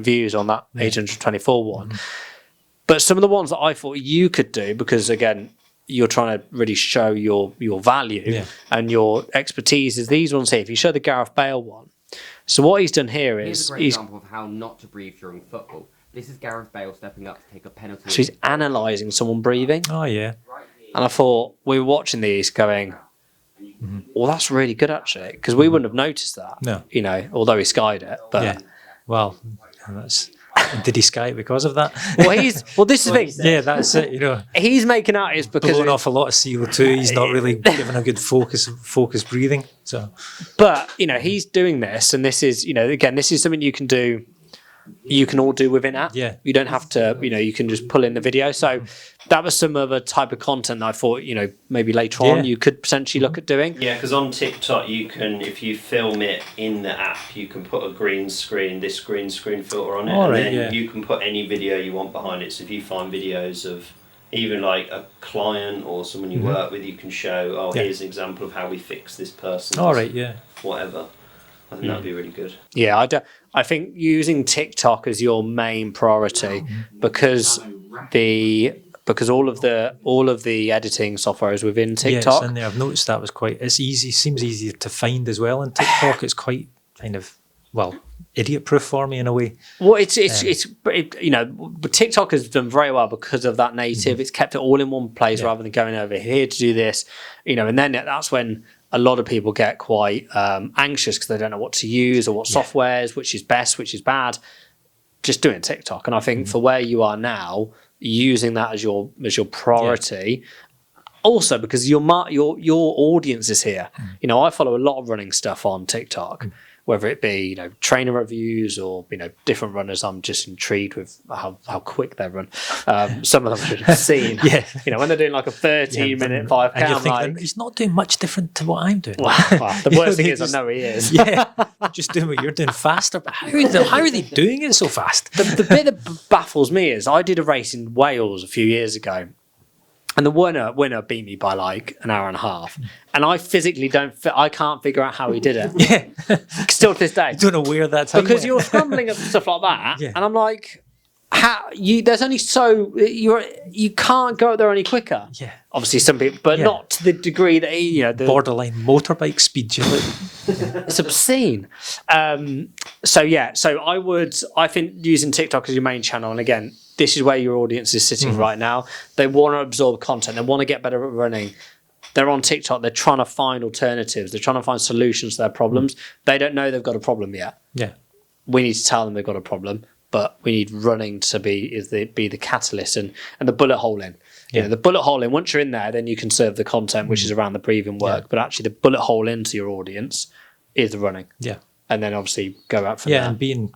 views on that 824 one. But some of the ones that I thought you could do, because again you're trying to really show your value and your expertise, is these ones here. If you show the Gareth Bale one, so what he's done here is here's a great example of how not to breathe during football. This is Gareth Bale stepping up to take a penalty. So he's analysing someone breathing. Oh, yeah. And I thought, we were watching these going, well, that's really good, actually, because we wouldn't have noticed that. No. Although he skied it. But yeah. Well, did he sky it because of that? Well, this is the thing. Yeah, that's it. He's making out is because blowing off a lot of CO2. He's not really giving a good focus breathing. So, but he's doing this, and this is again, this is something you can do. You can all do within app. Yeah. You don't have to, you can just pull in the video. So that was some other type of content that I thought, maybe later on you could potentially look at doing. Yeah, because on TikTok you can, if you film it in the app, you can put a green screen filter on it, you can put any video you want behind it. So if you find videos of even like a client or someone you work with, you can show, here's an example of how we fix this person. Whatever. I think that'd be really good. Yeah, I think using TikTok as your main priority because all of the editing software is within TikTok. Yes, and I've noticed that was it's easy. Seems easy to find as well in TikTok. It's quite kind of idiot-proof for me in a way. Well, but TikTok has done very well because of that native. It's kept it all in one place rather than going over here to do this. And then that's when a lot of people get quite anxious because they don't know what to use or what softwares, which is best, which is bad. Just doing TikTok, and I think for where you are now, using that as your priority. Also, because your audience is here. I follow a lot of running stuff on TikTok, whether it be, you know, trainer reviews or, you know, different runners. I'm just intrigued with how quick they run. Some of them I've seen, you know, when they're doing like a 13-minute 5K, and you're I'm thinking, like, he's not doing much different to what I'm doing. well, the worst thing is I know he is. Just doing what you're doing faster. But how are they doing it so fast? The bit that baffles me is I did a race in Wales a few years ago, and the winner beat me by like an hour and a half, and I physically I can't figure out how he did it. Yeah, Still to this day, I don't know where that's because you're scrambling at stuff like that, Yeah. and I'm like, there's only you can't go up there any quicker. Yeah. Obviously some people, but not to the degree that you know the borderline motorbike speed. It's obscene. So I think using TikTok as your main channel, and again, this is where your audience is sitting right now. They want to absorb content. They want to get better at running. They're on TikTok. They're trying to find alternatives. They're trying to find solutions to their problems. They don't know they've got a problem yet. Yeah. We need to tell them they've got a problem, but we need running to be the catalyst and the bullet hole in. You know, the bullet hole in, once you're in there, then you can serve the content, which is around the breathing work. Yeah. But actually the bullet hole into your audience is the running. Yeah. And then obviously go out from there. Yeah, and being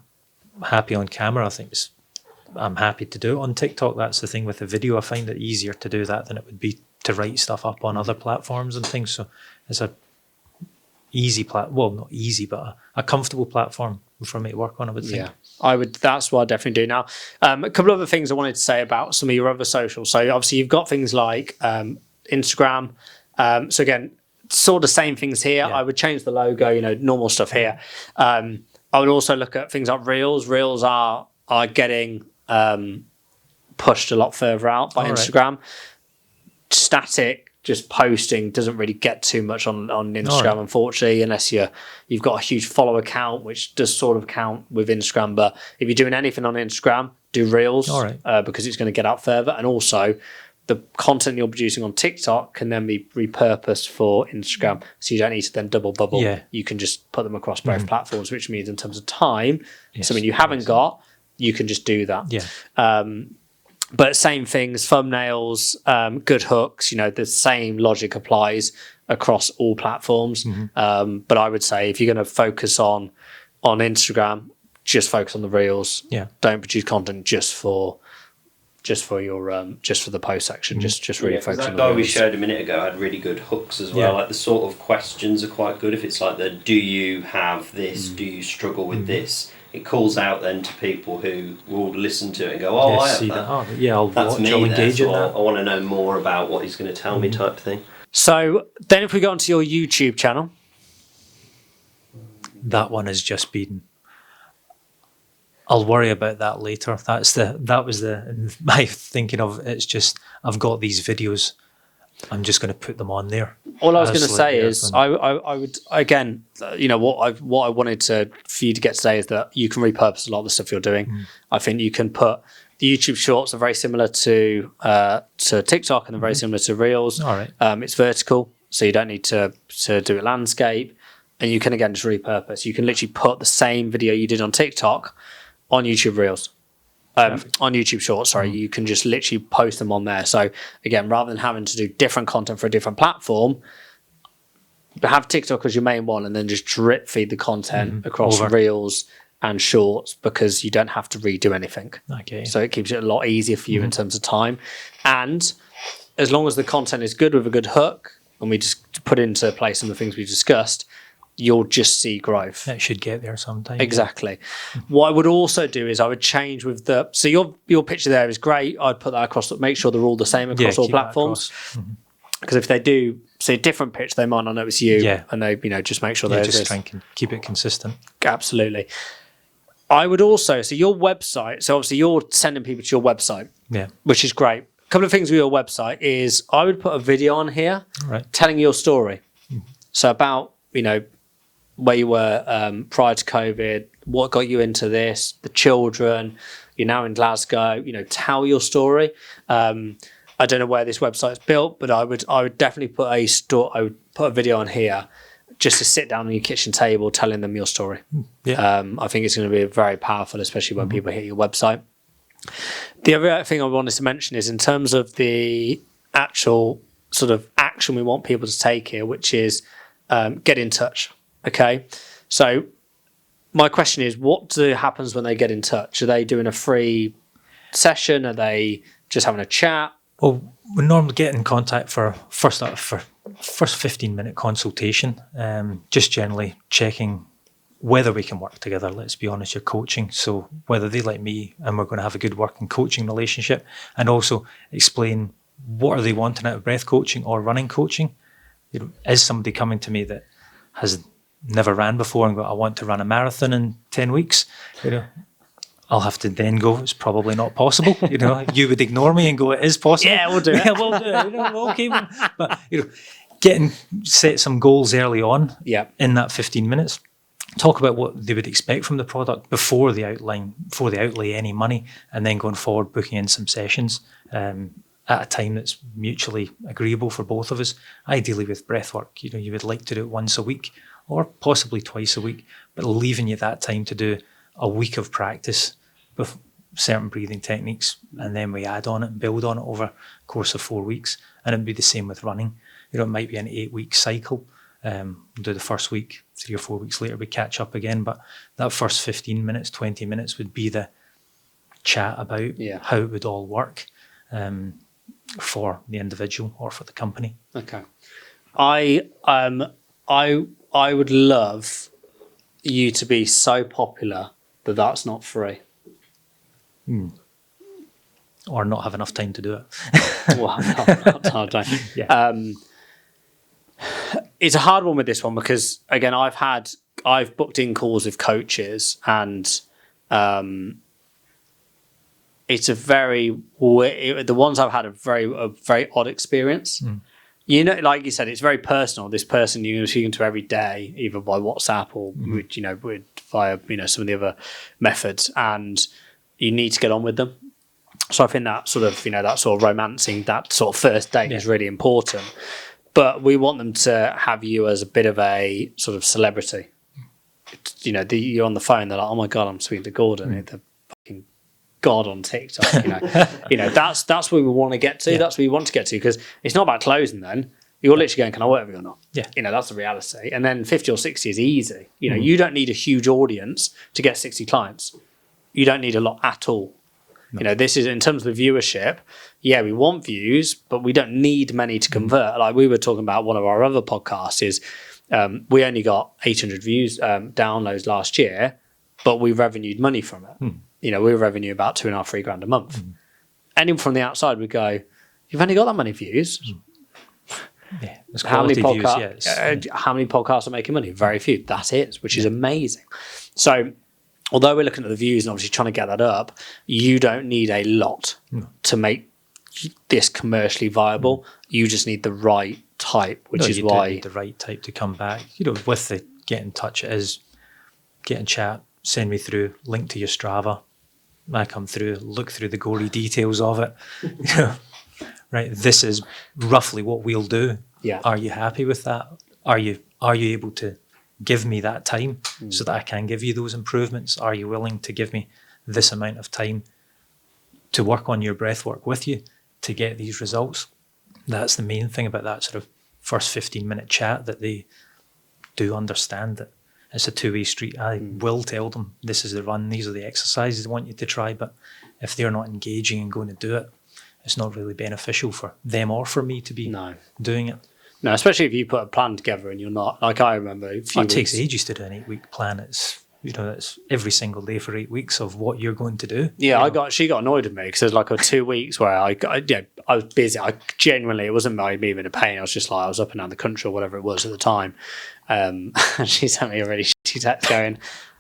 happy on camera, I think I'm happy to do it on TikTok. That's the thing with the video. I find it easier to do that than it would be to write stuff up on other platforms and things. So it's a easy well, not easy, but a comfortable platform for me to work on, I would think. Yeah, that's what I definitely do. Now, a couple of other things I wanted to say about some of your other socials. So obviously you've got things like Instagram. So again, sort of same things here. I would change the logo, you know, normal stuff here. I would also look at things like Reels. Reels are getting pushed a lot further out by Instagram. Static just posting doesn't really get too much on Instagram, unfortunately, unless you've got a huge follower count, which does sort of count with Instagram. But if you're doing anything on Instagram, do Reels because it's going to get out further. And also, the content you're producing on TikTok can then be repurposed for Instagram. So you don't need to then double bubble. Yeah. You can just put them across both platforms, which means in terms of time, something you haven't got, you can just do that. Yeah. But same things, thumbnails, good hooks, you know, the same logic applies across all platforms. But I would say if you're going to focus on Instagram, just focus on the Reels. Yeah. Don't produce content just for the post section. Just really focus on the guy Reels. we showed a minute ago had really good hooks as well. Like the sort of questions are quite good. If it's like the do you have this? Do you struggle with this? It calls out then to people who will listen to it and go, oh, I have that. I'll That's watch, me, I'll engage in that. I want to know more about what he's going to tell me type of thing. So then if we go onto your YouTube channel. That one has just been... I'll worry about that later. That was my thinking of it's just I've got these videos. I'm just going to put them on there. All I was going to say is I would again, you know, what I wanted for you to get today is that you can repurpose a lot of the stuff you're doing. I think you can put the YouTube Shorts are very similar to TikTok and they're very similar to Reels. All right. It's vertical, so you don't need to do it landscape, and you can again just repurpose. You can literally put the same video you did on TikTok on YouTube Reels. On YouTube Shorts, you can just literally post them on there. So again, rather than having to do different content for a different platform, have TikTok as your main one and then just drip feed the content across Reels and Shorts, because you don't have to redo anything. Okay. So it keeps it a lot easier for you in terms of time. And as long as the content is good with a good hook, and we just put into place some of the things we discussed, you'll just see growth. It should get there sometime. Exactly. What I would also do is I would change with so your picture there is great. I'd put that across, make sure they're all the same across all platforms. Because if they do see a different picture, they might not know it's you. Yeah. And they, you know, just make sure they're just try and keep it consistent. Absolutely. I would also, so your website, so obviously you're sending people to your website. Yeah. Which is great. A couple of things with your website is I would put a video on here telling your story. So about, you know, where you were prior to COVID, what got you into this, the children, you're now in Glasgow, you know, tell your story. I don't know where this website's built, but I would definitely put a video on here just to sit down on your kitchen table telling them your story. Yeah. I think it's going to be very powerful, especially when people hit your website. The other thing I wanted to mention is in terms of the actual sort of action we want people to take here, which is get in touch. Okay, so my question is, what happens when they get in touch? Are they doing a free session? Are they just having a chat? Well, we normally get in contact for first 15-minute consultation, just generally checking whether we can work together. Let's be honest, you're coaching, so whether they like me and we're going to have a good working coaching relationship, and also explain what are they wanting out of breath coaching or running coaching. You know, is somebody coming to me that has never ran before and go, I want to run a marathon in 10 weeks, you know, I'll have to then go, it's probably not possible. You know, you would ignore me and go, it is possible. Yeah, we'll do it. Yeah, we'll do it. You know, okay. But, you know, set some goals early on in that 15 minutes. Talk about what they would expect from the product before they outlay any money, and then going forward, booking in some sessions at a time that's mutually agreeable for both of us. Ideally with breathwork, you know, you would like to do it once a week or possibly twice a week, but leaving you that time to do a week of practice with certain breathing techniques, and then we add on it and build on it over the course of 4 weeks. And it'd be the same with running. You know, it might be an 8-week cycle. We'll do the first week, 3 or 4 weeks later we catch up again, but that first 15 minutes, 20 minutes would be the chat about how it would all work for the individual or for the company. Okay. I would love you to be so popular that that's not free. Or not have enough time to do it. Well, not time. Yeah. It's a hard one with this one because, again, I've booked in calls with coaches, and it's the ones I've had a very odd experience. You know, like you said, it's very personal. This person you're speaking to every day, either by WhatsApp or via some of the other methods, and you need to get on with them. So I think that sort of romancing, that sort of first date is really important. But we want them to have you as a bit of a sort of celebrity. You know, you're on the phone, they're like, oh my God, I'm speaking to Gordon, the fucking God on TikTok. You know, that's what we want to get to. That's what we want to get to, because it's not about closing then. You're literally going, can I work with you or not? Yeah. You know, that's the reality. And then 50 or 60 is easy. You know, you don't need a huge audience to get 60 clients. You don't need a lot at all. No. You know, this is in terms of the viewership. Yeah, we want views, but we don't need many to convert. Like we were talking about one of our other podcasts is we only got 800 views, downloads last year, but we revenued money from it. You know, we revenue about $2,500-3,000 a month. Anyone from the outside would go, you've only got that many views. Yeah, how many podcasts are making money? Very few. That's it, which is amazing. So although we're looking at the views and obviously trying to get that up, you don't need a lot to make this commercially viable. You just need the right type, which is why you need the right type to come back. You know, with the get in touch, it is get in chat, send me through, link to your Strava. I come through, look through the gory details of it. Right, this is roughly what we'll do. Yeah. Are you happy with that? Are you able to give me that time so that I can give you those improvements? Are you willing to give me this amount of time to work on your breath work with you to get these results? That's the main thing about that sort of first 15-minute chat, that they do understand that it's a two-way street. I will tell them this is the run, these are the exercises I want you to try, but if they're not engaging and going to do it, it's not really beneficial for them or for me to be doing it. No, especially if you put a plan together and you're not, like I remember it takes ages to do an 8-week plan. It's, you know, it's every single day for 8 weeks of what you're going to do. Yeah, she got annoyed with me because there's like 2 weeks where I was busy. I genuinely, it wasn't me being a pain. I was just like, I was up and down the country or whatever it was at the time. And she sent me a really shitty text going,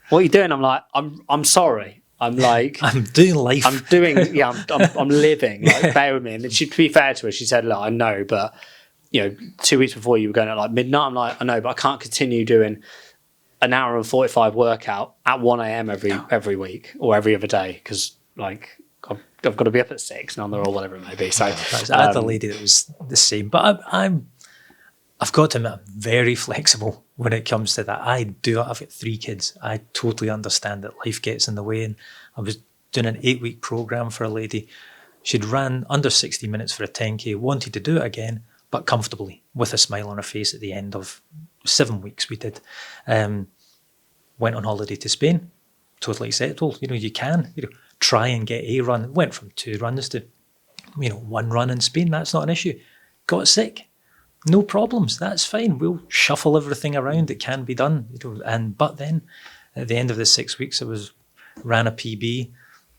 what are you doing? I'm like, I'm sorry. I'm like, I'm doing life. I'm living. Like, bear with me. And to be fair to her, she said, look, I know, but you know, 2 weeks before you were going at like midnight. I'm like, I know, but I can't continue doing an hour and 45 workout at 1 a.m. every week or every other day, because like I've got to be up at 6 and or whatever it may be. So I had a lady that was the same, but I've got to admit, I'm very flexible when it comes to that. I've got 3 kids. I totally understand that life gets in the way. And I was doing an 8-week program for a lady. She'd ran under 60 minutes for a 10K, wanted to do it again, but comfortably, with a smile on her face at the end of 7 weeks we did. went on holiday to Spain. Totally acceptable. You can, try and get a run. Went from 2 runs to, 1 run in Spain. That's not an issue. Got sick. No problems. That's fine. We'll shuffle everything around. It can be done. But then at the end of the 6 weeks, ran a PB,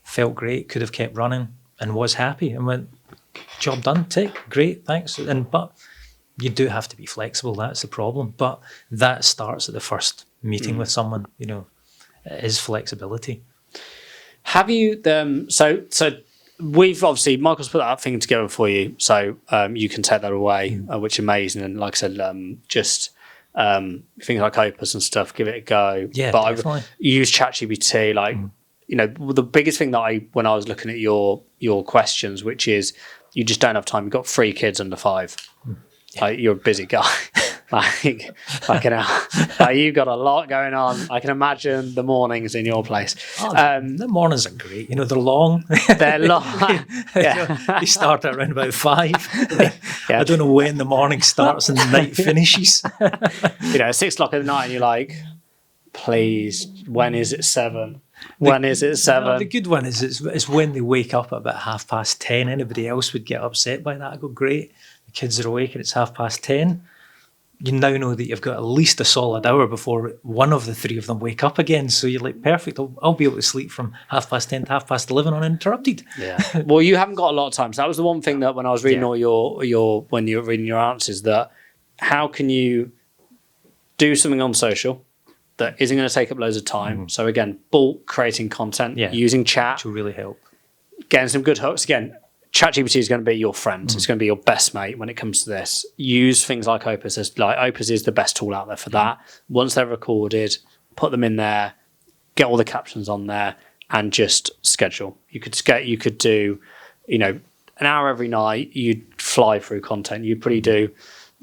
felt great, could have kept running, and was happy and went, job done, tick, great, thanks. But you do have to be flexible. That's the problem. But that starts at the first meeting with someone. It is flexibility. Have you so we've obviously Michael's put that thing together for you, so you can take that away, which is amazing. And like I said, just things like Opus and stuff, give it a go. Yeah, but definitely. I use ChatGPT. Like the biggest thing that when I was looking at your questions, which is you just don't have time. You've got 3 kids under 5. Yeah. Like, you're a busy guy. You've got a lot going on. I can imagine the mornings in your place. The mornings are great. They're long. They're long. Yeah. They start at around about 5. I don't know when the morning starts and the night finishes. 6 o'clock at night, and you're like, please, when is it 7? When is it 7? The good one is when they wake up at about 10:30. Anybody else would get upset by that. I go, great. The kids are awake and it's 10:30. You now know that you've got at least a solid hour before one of the 3 of them wake up again. So you're like, perfect. I'll be able to sleep from 10:30 to 11:30 uninterrupted. Yeah. Well, you haven't got a lot of time. So that was the one thing that when I was reading all your when you were reading your answers, that how can you do something on social that isn't going to take up loads of time? So again, bulk creating content, using chat, which will really help. Getting some good hooks. Again, ChatGPT is going to be your friend. It's going to be your best mate when it comes to this. Use things like Opus. Opus is the best tool out there for that. Once they're recorded, put them in there, get all the captions on there, and just schedule. You could do, an hour every night. You'd fly through content. You'd probably do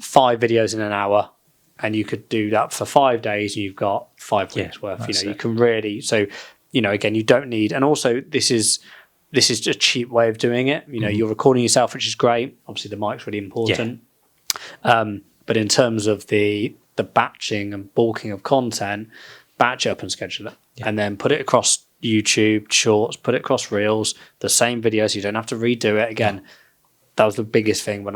5 videos in an hour, and you could do that for 5 days. And you've got 5 weeks worth. You can really. So, again, you don't need. And also, this is a cheap way of doing it. You're recording yourself, which is great. Obviously, the mic's really important. But in terms of the batching and bulking of content, batch up and schedule it. And then put it across YouTube, Shorts, put it across Reels, the same videos. You don't have to redo it again. That was the biggest thing when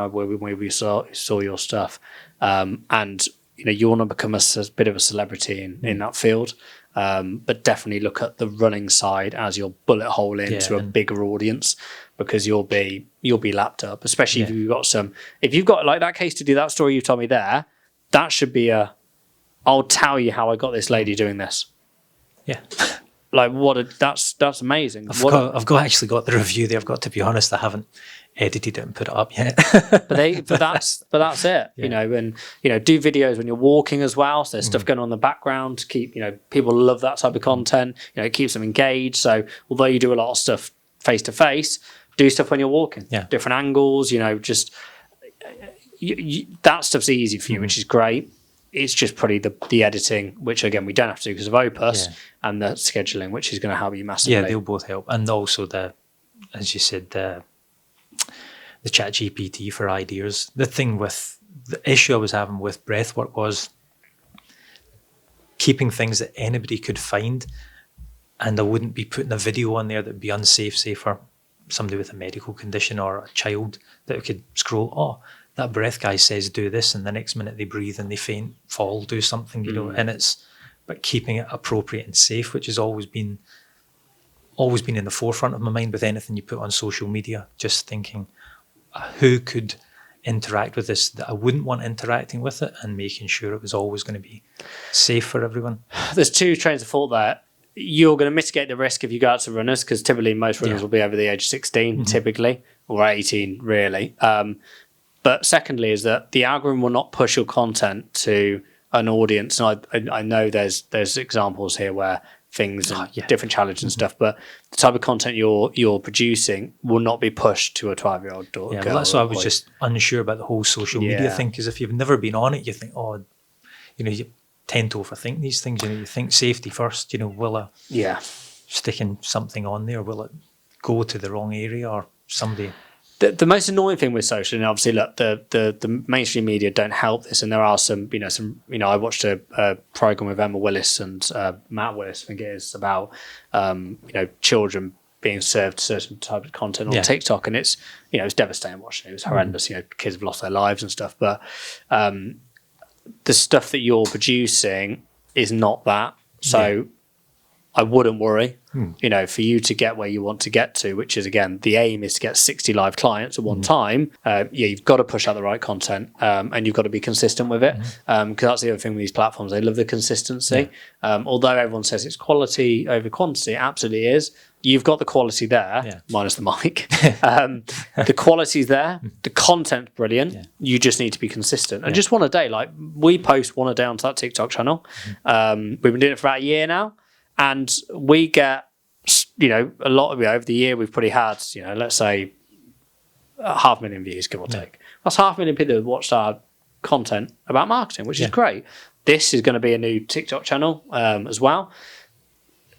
we saw your stuff. And, you want to become a bit of a celebrity in that field. But definitely look at the running side as your bullet hole into a bigger audience, because you'll be lapped up, especially if you've got like that case study, that story you told me there, that should be I'll tell you how I got this lady doing this. Yeah. Like that's amazing. I've actually got the review there. I've got to be honest, I haven't edited it and put it up yet. but that's it. And do videos when you're walking as well. So there's stuff going on in the background to keep, people love that type of content. It keeps them engaged. So although you do a lot of stuff face to face, do stuff when you're walking. Yeah. Different angles, just that stuff's easy for you, which is great. It's just probably the editing, which again we don't have to do because of Opus, and the scheduling, which is going to help you massively. Yeah, they'll both help, and also as you said, the ChatGPT for ideas. The issue I was having with breathwork was keeping things that anybody could find, and I wouldn't be putting a video on there that'd be unsafe, say for somebody with a medical condition or a child that could scroll. Oh, that breath guy says do this, and the next minute they breathe and they faint, fall, do something, and but keeping it appropriate and safe, which has always been in the forefront of my mind with anything you put on social media. Just thinking, who could interact with this that I wouldn't want interacting with it, and making sure it was always going to be safe for everyone. There's 2 trains of thought there. You're going to mitigate the risk if you go out to runners, because typically most runners will be over the age of 16, typically, or 18, really. But secondly is that the algorithm will not push your content to an audience. And I know there's examples here where things and different challenges and stuff, but the type of content you're producing will not be pushed to a 12-year-old daughter. Yeah, well, that's why I was just unsure about the whole social media thing, because if you've never been on it, you think, you tend to overthink these things. You think safety first. Will I sticking something on there, will it go to the wrong area, or somebody the most annoying thing with social, and obviously, look, the mainstream media don't help this, and there are some. I watched a program with Emma Willis and Matt Willis, I think it is, about children being served certain types of content on TikTok, and it's it's devastating watching it. It was horrendous. Kids have lost their lives and stuff, but the stuff that you're producing is not that. So I wouldn't worry. For you to get where you want to get to, which is, again, the aim is to get 60 live clients at one time. You've got to push out the right content, and you've got to be consistent with it. Because that's the other thing with these platforms. They love the consistency. Although everyone says it's quality over quantity, it absolutely is. You've got the quality there, minus the mic. The quality's there. The content's brilliant. You just need to be consistent. And just one a day. Like, we post one a day onto that TikTok channel. We've been doing it for about a year now. And we get, a lot of over the year, we've probably had, let's say 500,000 views, give or take. That's 500,000 people that watched our content about marketing, which is great. This is going to be a new TikTok channel as well.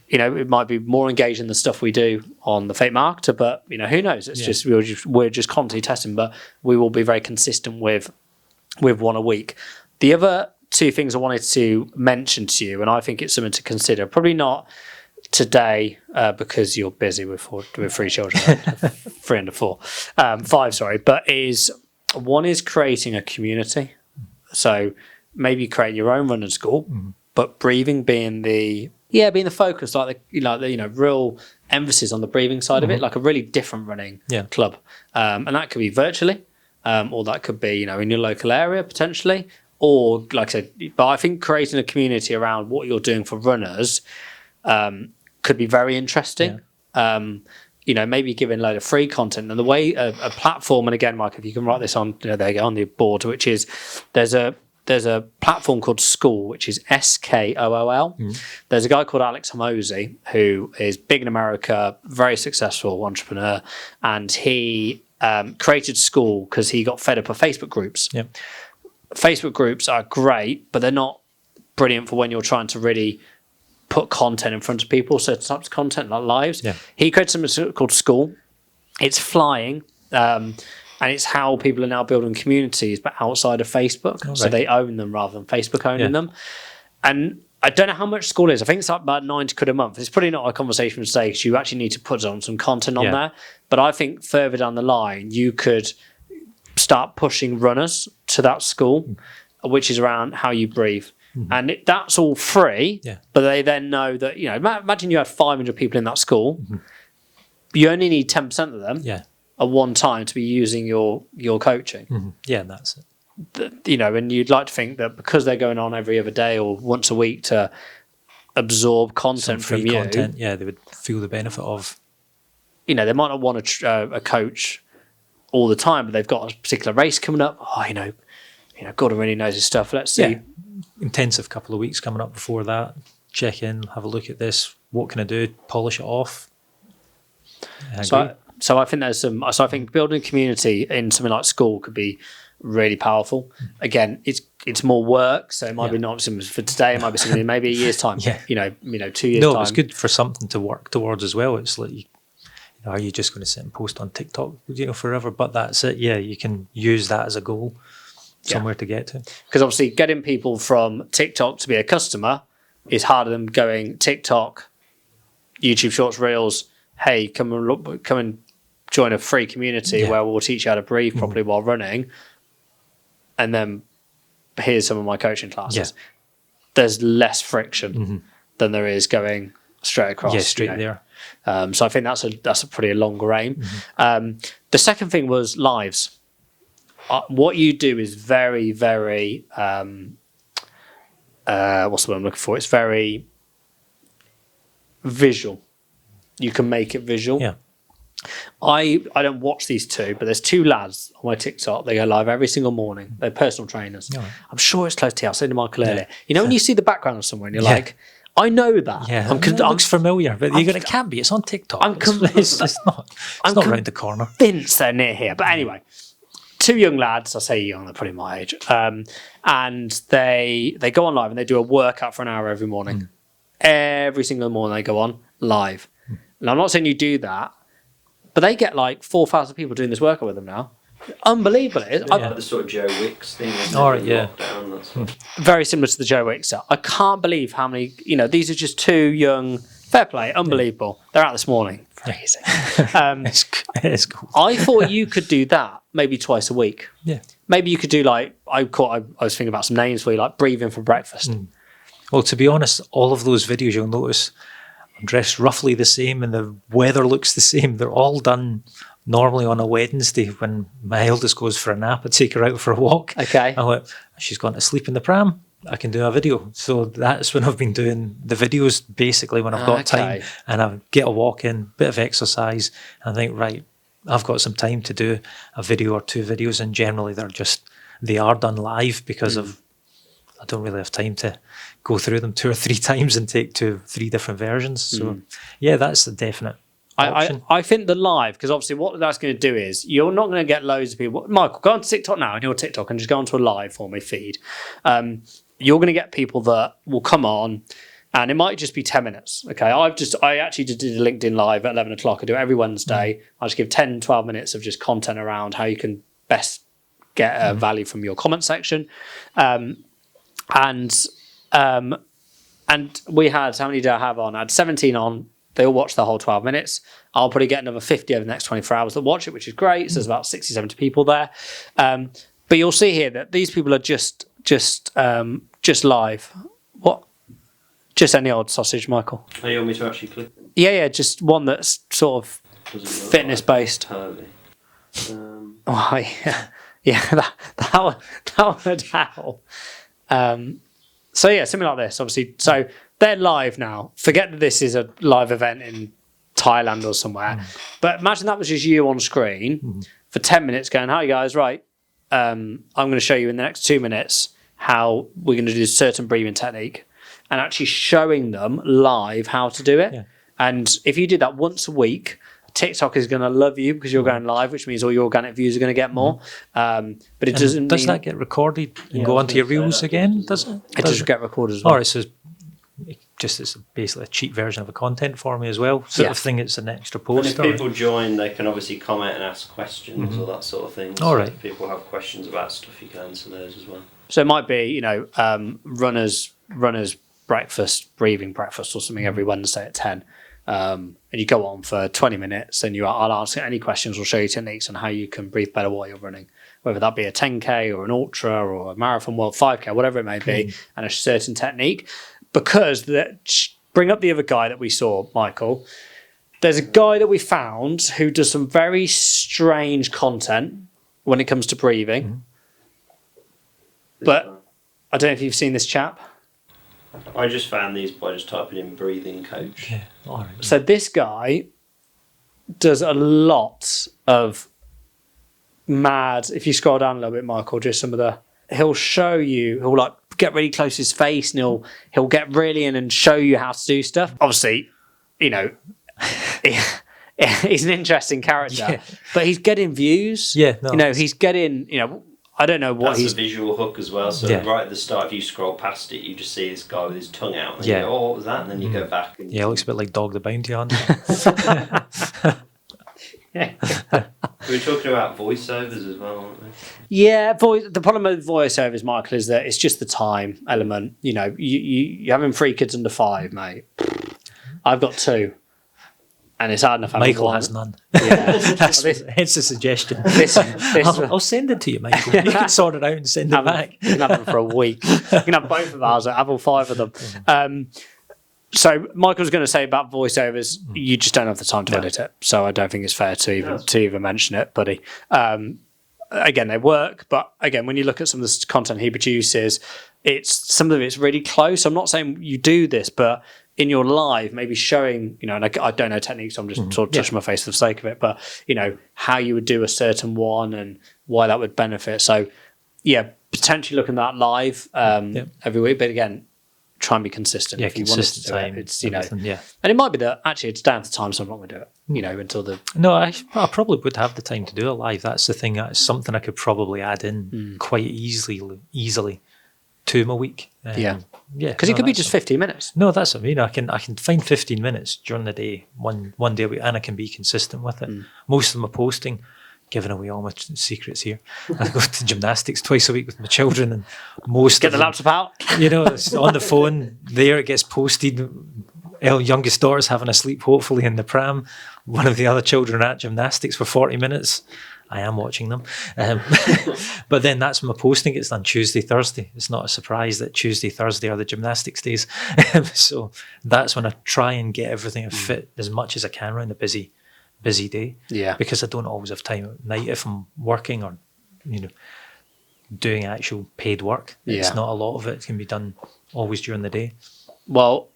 It might be more engaged in the stuff we do on the Fake Marketer, but who knows? It's just we're just constantly testing, but we will be very consistent with one a week. The other two things I wanted to mention to you, and I think it's something to consider. Probably not today because you're busy with three children, 3 and 4, 5, sorry. But one is creating a community. So maybe create your own running school, but breathing being the focus, like the real emphasis on the breathing side of it, like a really different running club, and that could be virtually, or that could be in your local area potentially. Or, like I said, but I think creating a community around what you're doing for runners could be very interesting. Maybe giving a load of free content. And the way a platform, and again, Mike, if you can write this on, there you go, on the board, which is there's a platform called School, which is SKOOL. There's a guy called Alex Hormozy who is big in America, very successful entrepreneur, and he created School because he got fed up of Facebook groups. Facebook groups are great, but they're not brilliant for when you're trying to really put content in front of people. So types of content like lives. He created something called School. It's flying, and it's how people are now building communities, but outside of Facebook. So they own them rather than Facebook owning them. And I don't know how much School is. I think it's like about £90 a month. It's probably not a conversation today because you actually need to put on some content on there. But I think further down the line, you could start pushing runners to that school, which is around how you breathe. And that's all free, but they then know that, imagine you had 500 people in that school. You only need 10% of them at one time to be using your coaching. That's it. And you'd like to think that because they're going on every other day or once a week to absorb content from you. Content, they would feel the benefit of. They might not want a coach all the time, but they've got a particular race coming up. Gordon really knows his stuff. Let's see. Intensive couple of weeks coming up before that. Check in, have a look at this. What can I do? Polish it off. So I think there's some. So I think building a community in something like School could be really powerful. Again, it's more work, so it might be not something for today. It might be something in maybe a year's time. 2 years time. No, it's good for something to work towards as well. It's like, are you just going to sit and post on TikTok, forever? But that's it. Yeah, you can use that as a goal, somewhere to get to. Because obviously, getting people from TikTok to be a customer is harder than going TikTok, YouTube Shorts, Reels. Hey, come and join a free community where we'll teach you how to breathe properly while running, and then here's some of my coaching classes. There's less friction than there is going straight across. Straight there. So I think that's a pretty longer aim. The second thing was lives. What you do is very, very what's the word I'm looking for? It's very visual. You can make it visual. I don't watch these two, but there's 2 lads on my TikTok. They go live every single morning. They're personal trainers. I'm sure it's close to you. I was saying to Michael earlier. When you see the background of somewhere and you're like, I know that. It looks familiar, but it can't be. It's on TikTok. It's not around the corner. Convinced they're near here. But anyway, 2 young lads, I say young, they're probably my age, and they go on live and they do a workout for an hour every morning. Every single morning they go on live. And I'm not saying you do that, but they get like 4,000 people doing this workout with them now. Unbelievable. It is. Like the sort of Joe Wicks thing. All right, yeah. Very similar to the Joe Wicks stuff. I can't believe how many, these are just two young, fair play, unbelievable. Yeah. They're out this morning. Crazy. It's cool. I thought you could do that maybe twice a week. Yeah. Maybe you could do like, I was thinking about some names for you, like breathing for breakfast. Well, to be honest, all of those videos, you'll notice I'm dressed roughly the same and the weather looks the same. They're all done normally on a Wednesday when my eldest goes for a nap. I take her out for a walk. Okay. I'm like, she's gone to sleep in the pram. I can do a video. So that's when I've been doing the videos, basically when I've got time and I get a walk in, bit of exercise. And I think, right, I've got some time to do a video or two videos. And generally they are done live because I don't really have time to go through them 2 or 3 times and take 2 or 3 different versions. So yeah, that's a definite option. I think the live, because obviously what that's going to do is you're not going to get loads of people. Michael, go on to TikTok now, and your TikTok, and just go onto a live for me feed. You're going to get people that will come on, and it might just be 10 minutes. Okay, I actually did a LinkedIn live at 11 o'clock. I do it every Wednesday. I just give 10, 12 minutes of just content around how you can best get value from your comment section. And we had, how many did I have on? I had 17 on. They all watched the whole 12 minutes. I'll probably get another 50 over the next 24 hours that watch it, which is great. So there's about 60, 70 people there. But you'll see here that these people are just live. What? Just any old sausage, Michael. Oh, you want me to actually click? Yeah, just one that's sort of fitness based. Oh, yeah, that would help. So yeah, something like this, obviously. So they're live now. Forget that this is a live event in Thailand or somewhere. But imagine that was just you on screen for 10 minutes going, hi guys, right, I'm going to show you in the next 2 minutes how we're going to do a certain breathing technique, and actually showing them live how to do it. Yeah. And if you did that once a week, TikTok is going to love you because you're going live, which means all your organic views are going to get more. But it doesn't. Does that get recorded and go onto your reels again? Does it? It does get recorded as well. All right, so it's basically a cheap version of a content for me as well. Sort of thing. It's an extra post. And if people join, they can obviously comment and ask questions or that sort of thing. All right. If people have questions about stuff, you can answer those as well. So it might be, runners breakfast, breathing breakfast or something every Wednesday at 10. And you go on for 20 minutes and I'll answer any questions or show you techniques on how you can breathe better while you're running, whether that be a 10K or an ultra or a marathon, world 5K, whatever it may be, and a certain technique. Because bring up the other guy that we saw, Michael. There's a guy that we found who does some very strange content when it comes to breathing. But I don't know if you've seen this chap. I just found these by just typing in breathing coach. Yeah. All right. So this guy does a lot of mad, if you scroll down a little bit, Michael, just some of he'll show you, he'll like get really close to his face and he'll get really in and show you how to do stuff. Obviously, he's an interesting character, but he's getting views. Yeah. No, he's getting, I don't know what That's a visual hook as well. So right at the start, if you scroll past it, you just see this guy with his tongue out. And you go, oh, what was that? And then you go back. And it looks a bit like Dog the Bounty Hunter. We were talking about voiceovers as well, aren't we? Yeah, the problem with voiceovers, Michael, is that it's just the time element. You're having 3 kids under 5, mate. I've got 2. And it's hard enough. Michael has none. Yeah. It's a suggestion. I'll send it to you, Michael. You can sort it out and send it back. You can have them for a week. You can have both of ours. Have all 5 of them. So Michael's going to say about voiceovers, you just don't have the time to edit it. So I don't think it's fair to even mention it, buddy. Again, they work, but again, when you look at some of the content he produces, some of it's really close. I'm not saying you do this, but in your live, maybe showing, and I don't know techniques, so I'm just sort of touching my face for the sake of it, but, how you would do a certain one and why that would benefit. So, yeah, potentially looking at that live every week, but again, try and be consistent. Yeah, if you consistent want to time. do it, it's, and it might be that actually it's down to time, so I'm not going to do it, until the... No, I probably would have the time to do it live. That's the thing. That's something I could probably add in quite easily. to my week. Yeah, because no, it could be that's just 15 minutes. No, that's what I mean. I can find 15 minutes during the day, one day a week, and I can be consistent with it. Most of my posting, giving away all my secrets here. I go to gymnastics twice a week with my children, and most Get of the them, laptop out. it's on the phone. There it gets posted. Our youngest daughter's having a sleep, hopefully, in the pram. One of the other children are at gymnastics for 40 minutes. I am watching them. But then that's when my posting gets done, Tuesday, Thursday. It's not a surprise that Tuesday, Thursday are the gymnastics days. So that's when I try and get everything fit as much as I can around a busy day. Yeah. Because I don't always have time at night if I'm working or, doing actual paid work. Yeah. It's not a lot of it can be done always during the day. Well,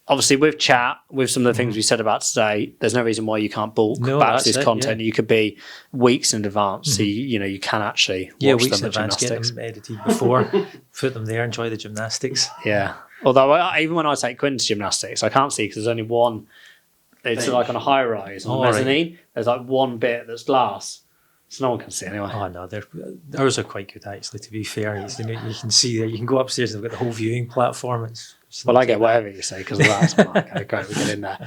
obviously with chat, with some of the things we said about today, there's no reason why you can't bulk back to this content. You could be weeks in advance, so you can actually watch weeks them in advance, get them edited before, put them there, enjoy the gymnastics. Yeah. Although even when I take Quinn to gymnastics, I can't see because there's only one. It's like on a high rise on the mezzanine. Right. There's like one bit that's glass, so no one can see anyway. Oh no, ours are quite good actually. To be fair, you can see there. You can go upstairs and they've got the whole viewing platform. Well, I get whatever you say because of that. So I'm like, okay, great, we get in there.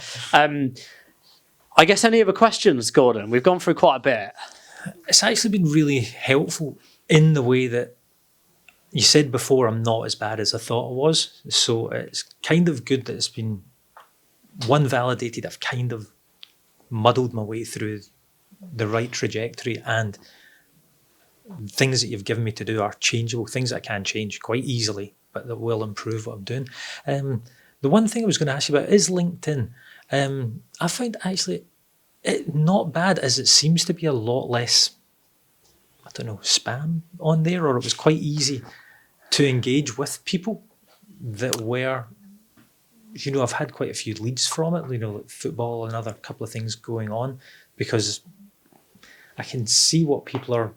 I guess any other questions, Gordon? We've gone through quite a bit. It's actually been really helpful in the way that you said before, I'm not as bad as I thought I was. So it's kind of good that it's been validated. I've kind of muddled my way through the right trajectory, and things that you've given me to do are changeable, things that I can change quite easily, but that will improve what I'm doing. The one thing I was going to ask you about is LinkedIn. I find actually it not bad, as it seems to be a lot less, I don't know, spam on there, or it was quite easy to engage with people that were, I've had quite a few leads from it, like football and other couple of things going on, because I can see what people are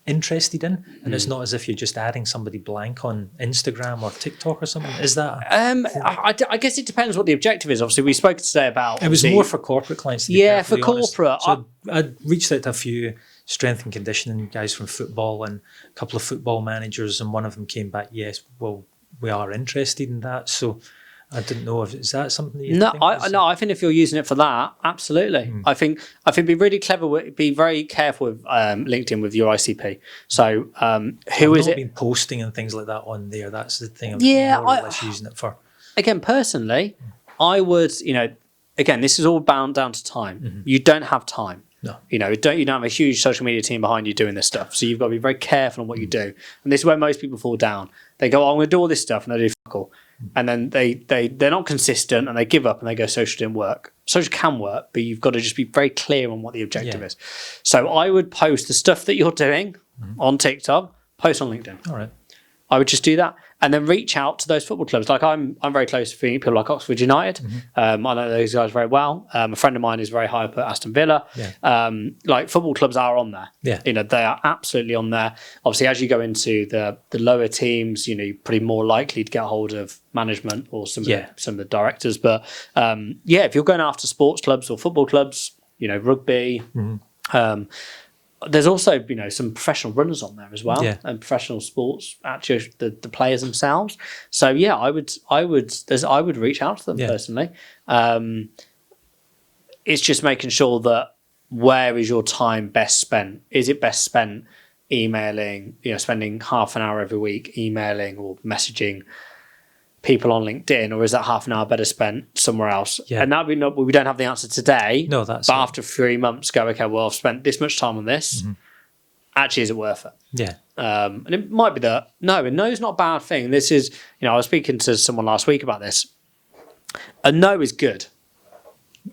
interested in, and it's not as if you're just adding somebody blank on Instagram or TikTok or something. Is that? I guess it depends what the objective is. Obviously, we spoke today about it was more for corporate clients. To be for corporate. So I reached out to a few strength and conditioning guys from football and a couple of football managers, and one of them came back, yes, well, we are interested in that. So I didn't know if is that something that you think I think if you're using it for that, absolutely. I think be really clever. Be very careful with LinkedIn with your ICP. So who is it? I've been posting and things like that on there. That's the thing. I'm more or less using it for. Again, personally, I would. Again, this is all bound down to time. You don't have time. No. You don't have a huge social media team behind you doing this stuff. So you've got to be very careful on what you do. And this is where most people fall down. They go, I'm going to do all this stuff, and they do fuck all. And then they're not consistent, and they give up, and they go, social didn't work. Social can work, but you've got to just be very clear on what the objective is. So I would post the stuff that you're doing on TikTok, post on LinkedIn. All right. I would just do that, and then reach out to those football clubs. Like I'm very close to people like Oxford United. I know those guys very well. A friend of mine is very high up at Aston Villa. Like football clubs are on there. They are absolutely on there. Obviously, as you go into the lower teams, you're pretty more likely to get a hold of management or some of the directors. But if you're going after sports clubs or football clubs, rugby. There's also, some professional runners on there as well, and professional sports, actually the players themselves. So I would reach out to them personally. It's just making sure that where is your time best spent? Is it best spent emailing, spending half an hour every week emailing or messaging people on LinkedIn, or is that half an hour better spent somewhere else? And that we don't have the answer today. No, that's. But after 3 months, go, okay, well, I've spent this much time on this. Actually, is it worth it? Yeah. And it might be that no is not a bad thing. This is, I was speaking to someone last week about this. A no is good.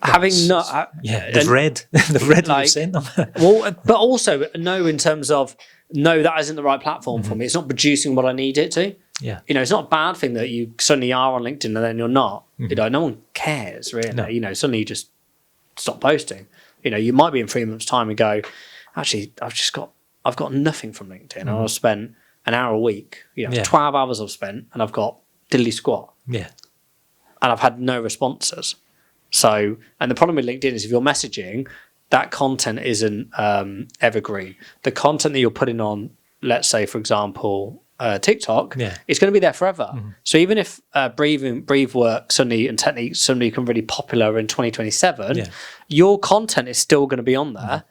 Having no, they've read what you've sent them. Well, but also a no in terms of no, that isn't the right platform for me. It's not producing what I need it to. Yeah. It's not a bad thing that you suddenly are on LinkedIn and then you're not. No one cares really. No. Suddenly you just stop posting. You might be in 3 months' time and go, actually, I've got nothing from LinkedIn. And I've spent an hour a week. 12 hours I've spent, and I've got diddly squat. Yeah. And I've had no responses. So, and the problem with LinkedIn is if you're messaging, that content isn't evergreen. The content that you're putting on, let's say, for example, TikTok, it's going to be there forever. So even if breathe work suddenly and techniques suddenly become really popular in 2027, your content is still going to be on there.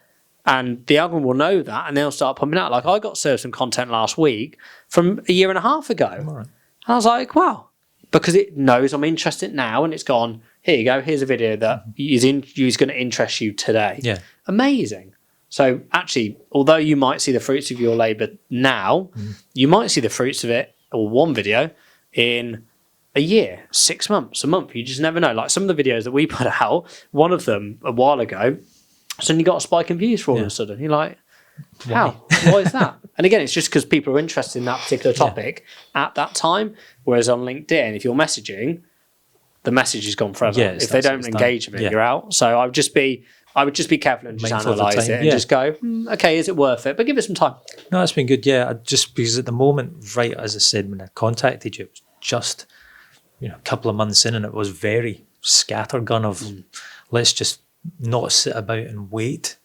And the algorithm will know that, and they'll start pumping out. Like, I got served some content last week from a year and a half ago. And I was like, wow. Because it knows I'm interested now, and it's gone, here you go, here's a video that is going to interest you today. Yeah. Amazing. So actually, although you might see the fruits of your labour now, you might see the fruits of it, or one video, in a year, 6 months, a month. You just never know. Like some of the videos that we put out, one of them a while ago, suddenly got a spike in views for all of a sudden. You're like, how? Why is that? And again, it's just because people are interested in that particular topic at that time. Whereas on LinkedIn, if you're messaging, the message is gone forever. If they don't engage with it, you're out. So I would just be careful and just analyse it and just go, okay, is it worth it? But give it some time. No, that's been good. Yeah, just because at the moment, right as I said, when I contacted you, it was just a couple of months in, and it was very scattergun of let's just not sit about and wait.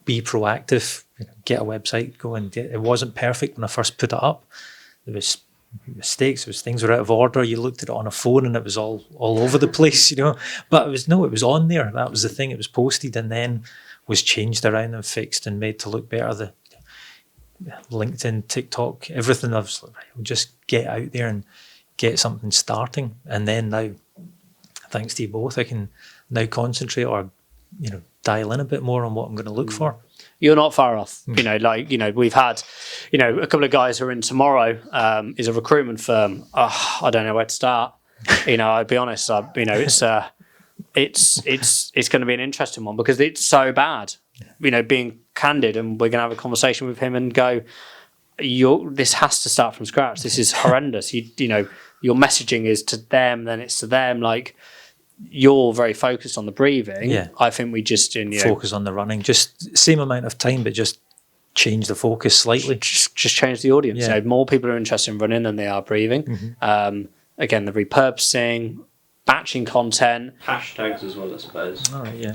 Be proactive. Get a website going. It wasn't perfect when I first put it up. There was mistakes. There was things were out of order. You looked at it on a phone and it was all over the place. But it was on there. That was the thing. It was posted and then was changed around and fixed and made to look better. The LinkedIn, TikTok, everything. I was like, right, just get out there and get something starting. And then now, thanks to you both, I can now concentrate or dial in a bit more on what I'm going to look for. You're not far off. We've had, a couple of guys who are in tomorrow, is a recruitment firm. I don't know where to start. I'd be honest, it's going to be an interesting one because it's so bad, being candid, and we're going to have a conversation with him and go, this has to start from scratch. This is horrendous. Your messaging is to them, then it's to them. Like, you're very focused on the breathing. I think we just focus on the running, just same amount of time, but just change the focus slightly. Just change the audience. More people are interested in running than they are breathing. Again, the repurposing, batching content, hashtags as well, I suppose.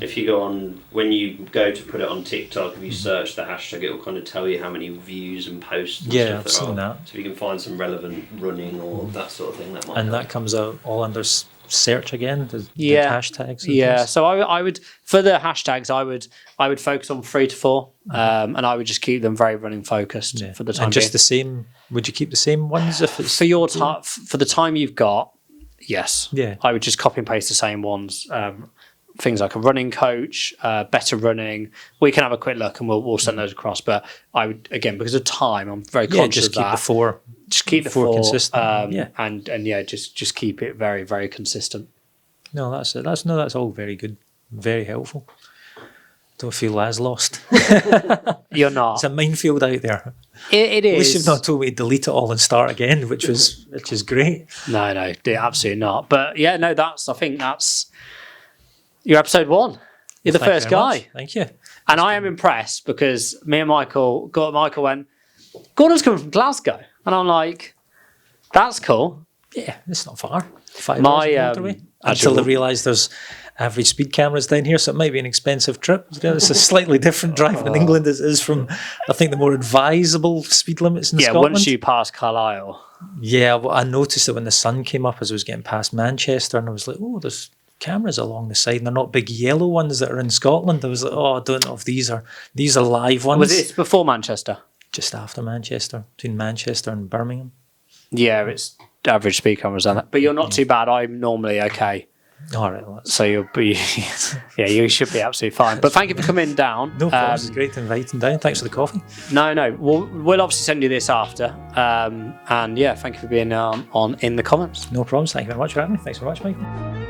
If you go on, when you go to put it on TikTok, if you search the hashtag, it will kind of tell you how many views and posts. And stuff I've seen that. So if you can find some relevant running or that sort of thing, that might. And help. That comes out all under search again. The hashtags. So I would, for the hashtags, I would focus on 3 to 4, and I would just keep them very running focused for the time. And just being. the same. Would you keep the same ones if it's for your time for the time you've got? Yes. Yeah. I would just copy and paste the same ones. Things like a running coach, better running. We can have a quick look and we'll send those across. But I would, again, because of time, I'm very conscious of that. Just keep the 4 consistent. And just keep it very, very consistent. No, that's it. That's all very good, very helpful. Don't feel as lost. You're not. It's a minefield out there. It is. At least you've not told me to delete it all and start again, which is great. No, absolutely not. But I think that's your episode 1. You're the first guy. Much. Thank you. And I am impressed because me and Michael went, Gordon's coming from Glasgow. And I'm like, that's cool. Yeah, it's not far. 5 hours away. Until they realise there's average speed cameras down here, so it might be an expensive trip. It's a slightly different drive in England as it is from, I think, the more advisable speed limits in Scotland. Once you pass Carlisle. Yeah, well, I noticed that when the sun came up as I was getting past Manchester, and I was like, oh, there's cameras along the side, and they're not big yellow ones that are in Scotland. I was like, oh, I don't know if these are live ones. Was this before Manchester? Just after Manchester, between Manchester and Birmingham. Yeah, it's average speed cameras on that. But you're not too bad. I'm normally okay. All right. So you'll be, you should be absolutely fine. But thank you for coming down. No problem. It's great to invite him down. Thanks for the coffee. No. We'll obviously send you this after. And thank you for being on in the comments. No problems. Thank you very much for having me. Thanks very much, Michael.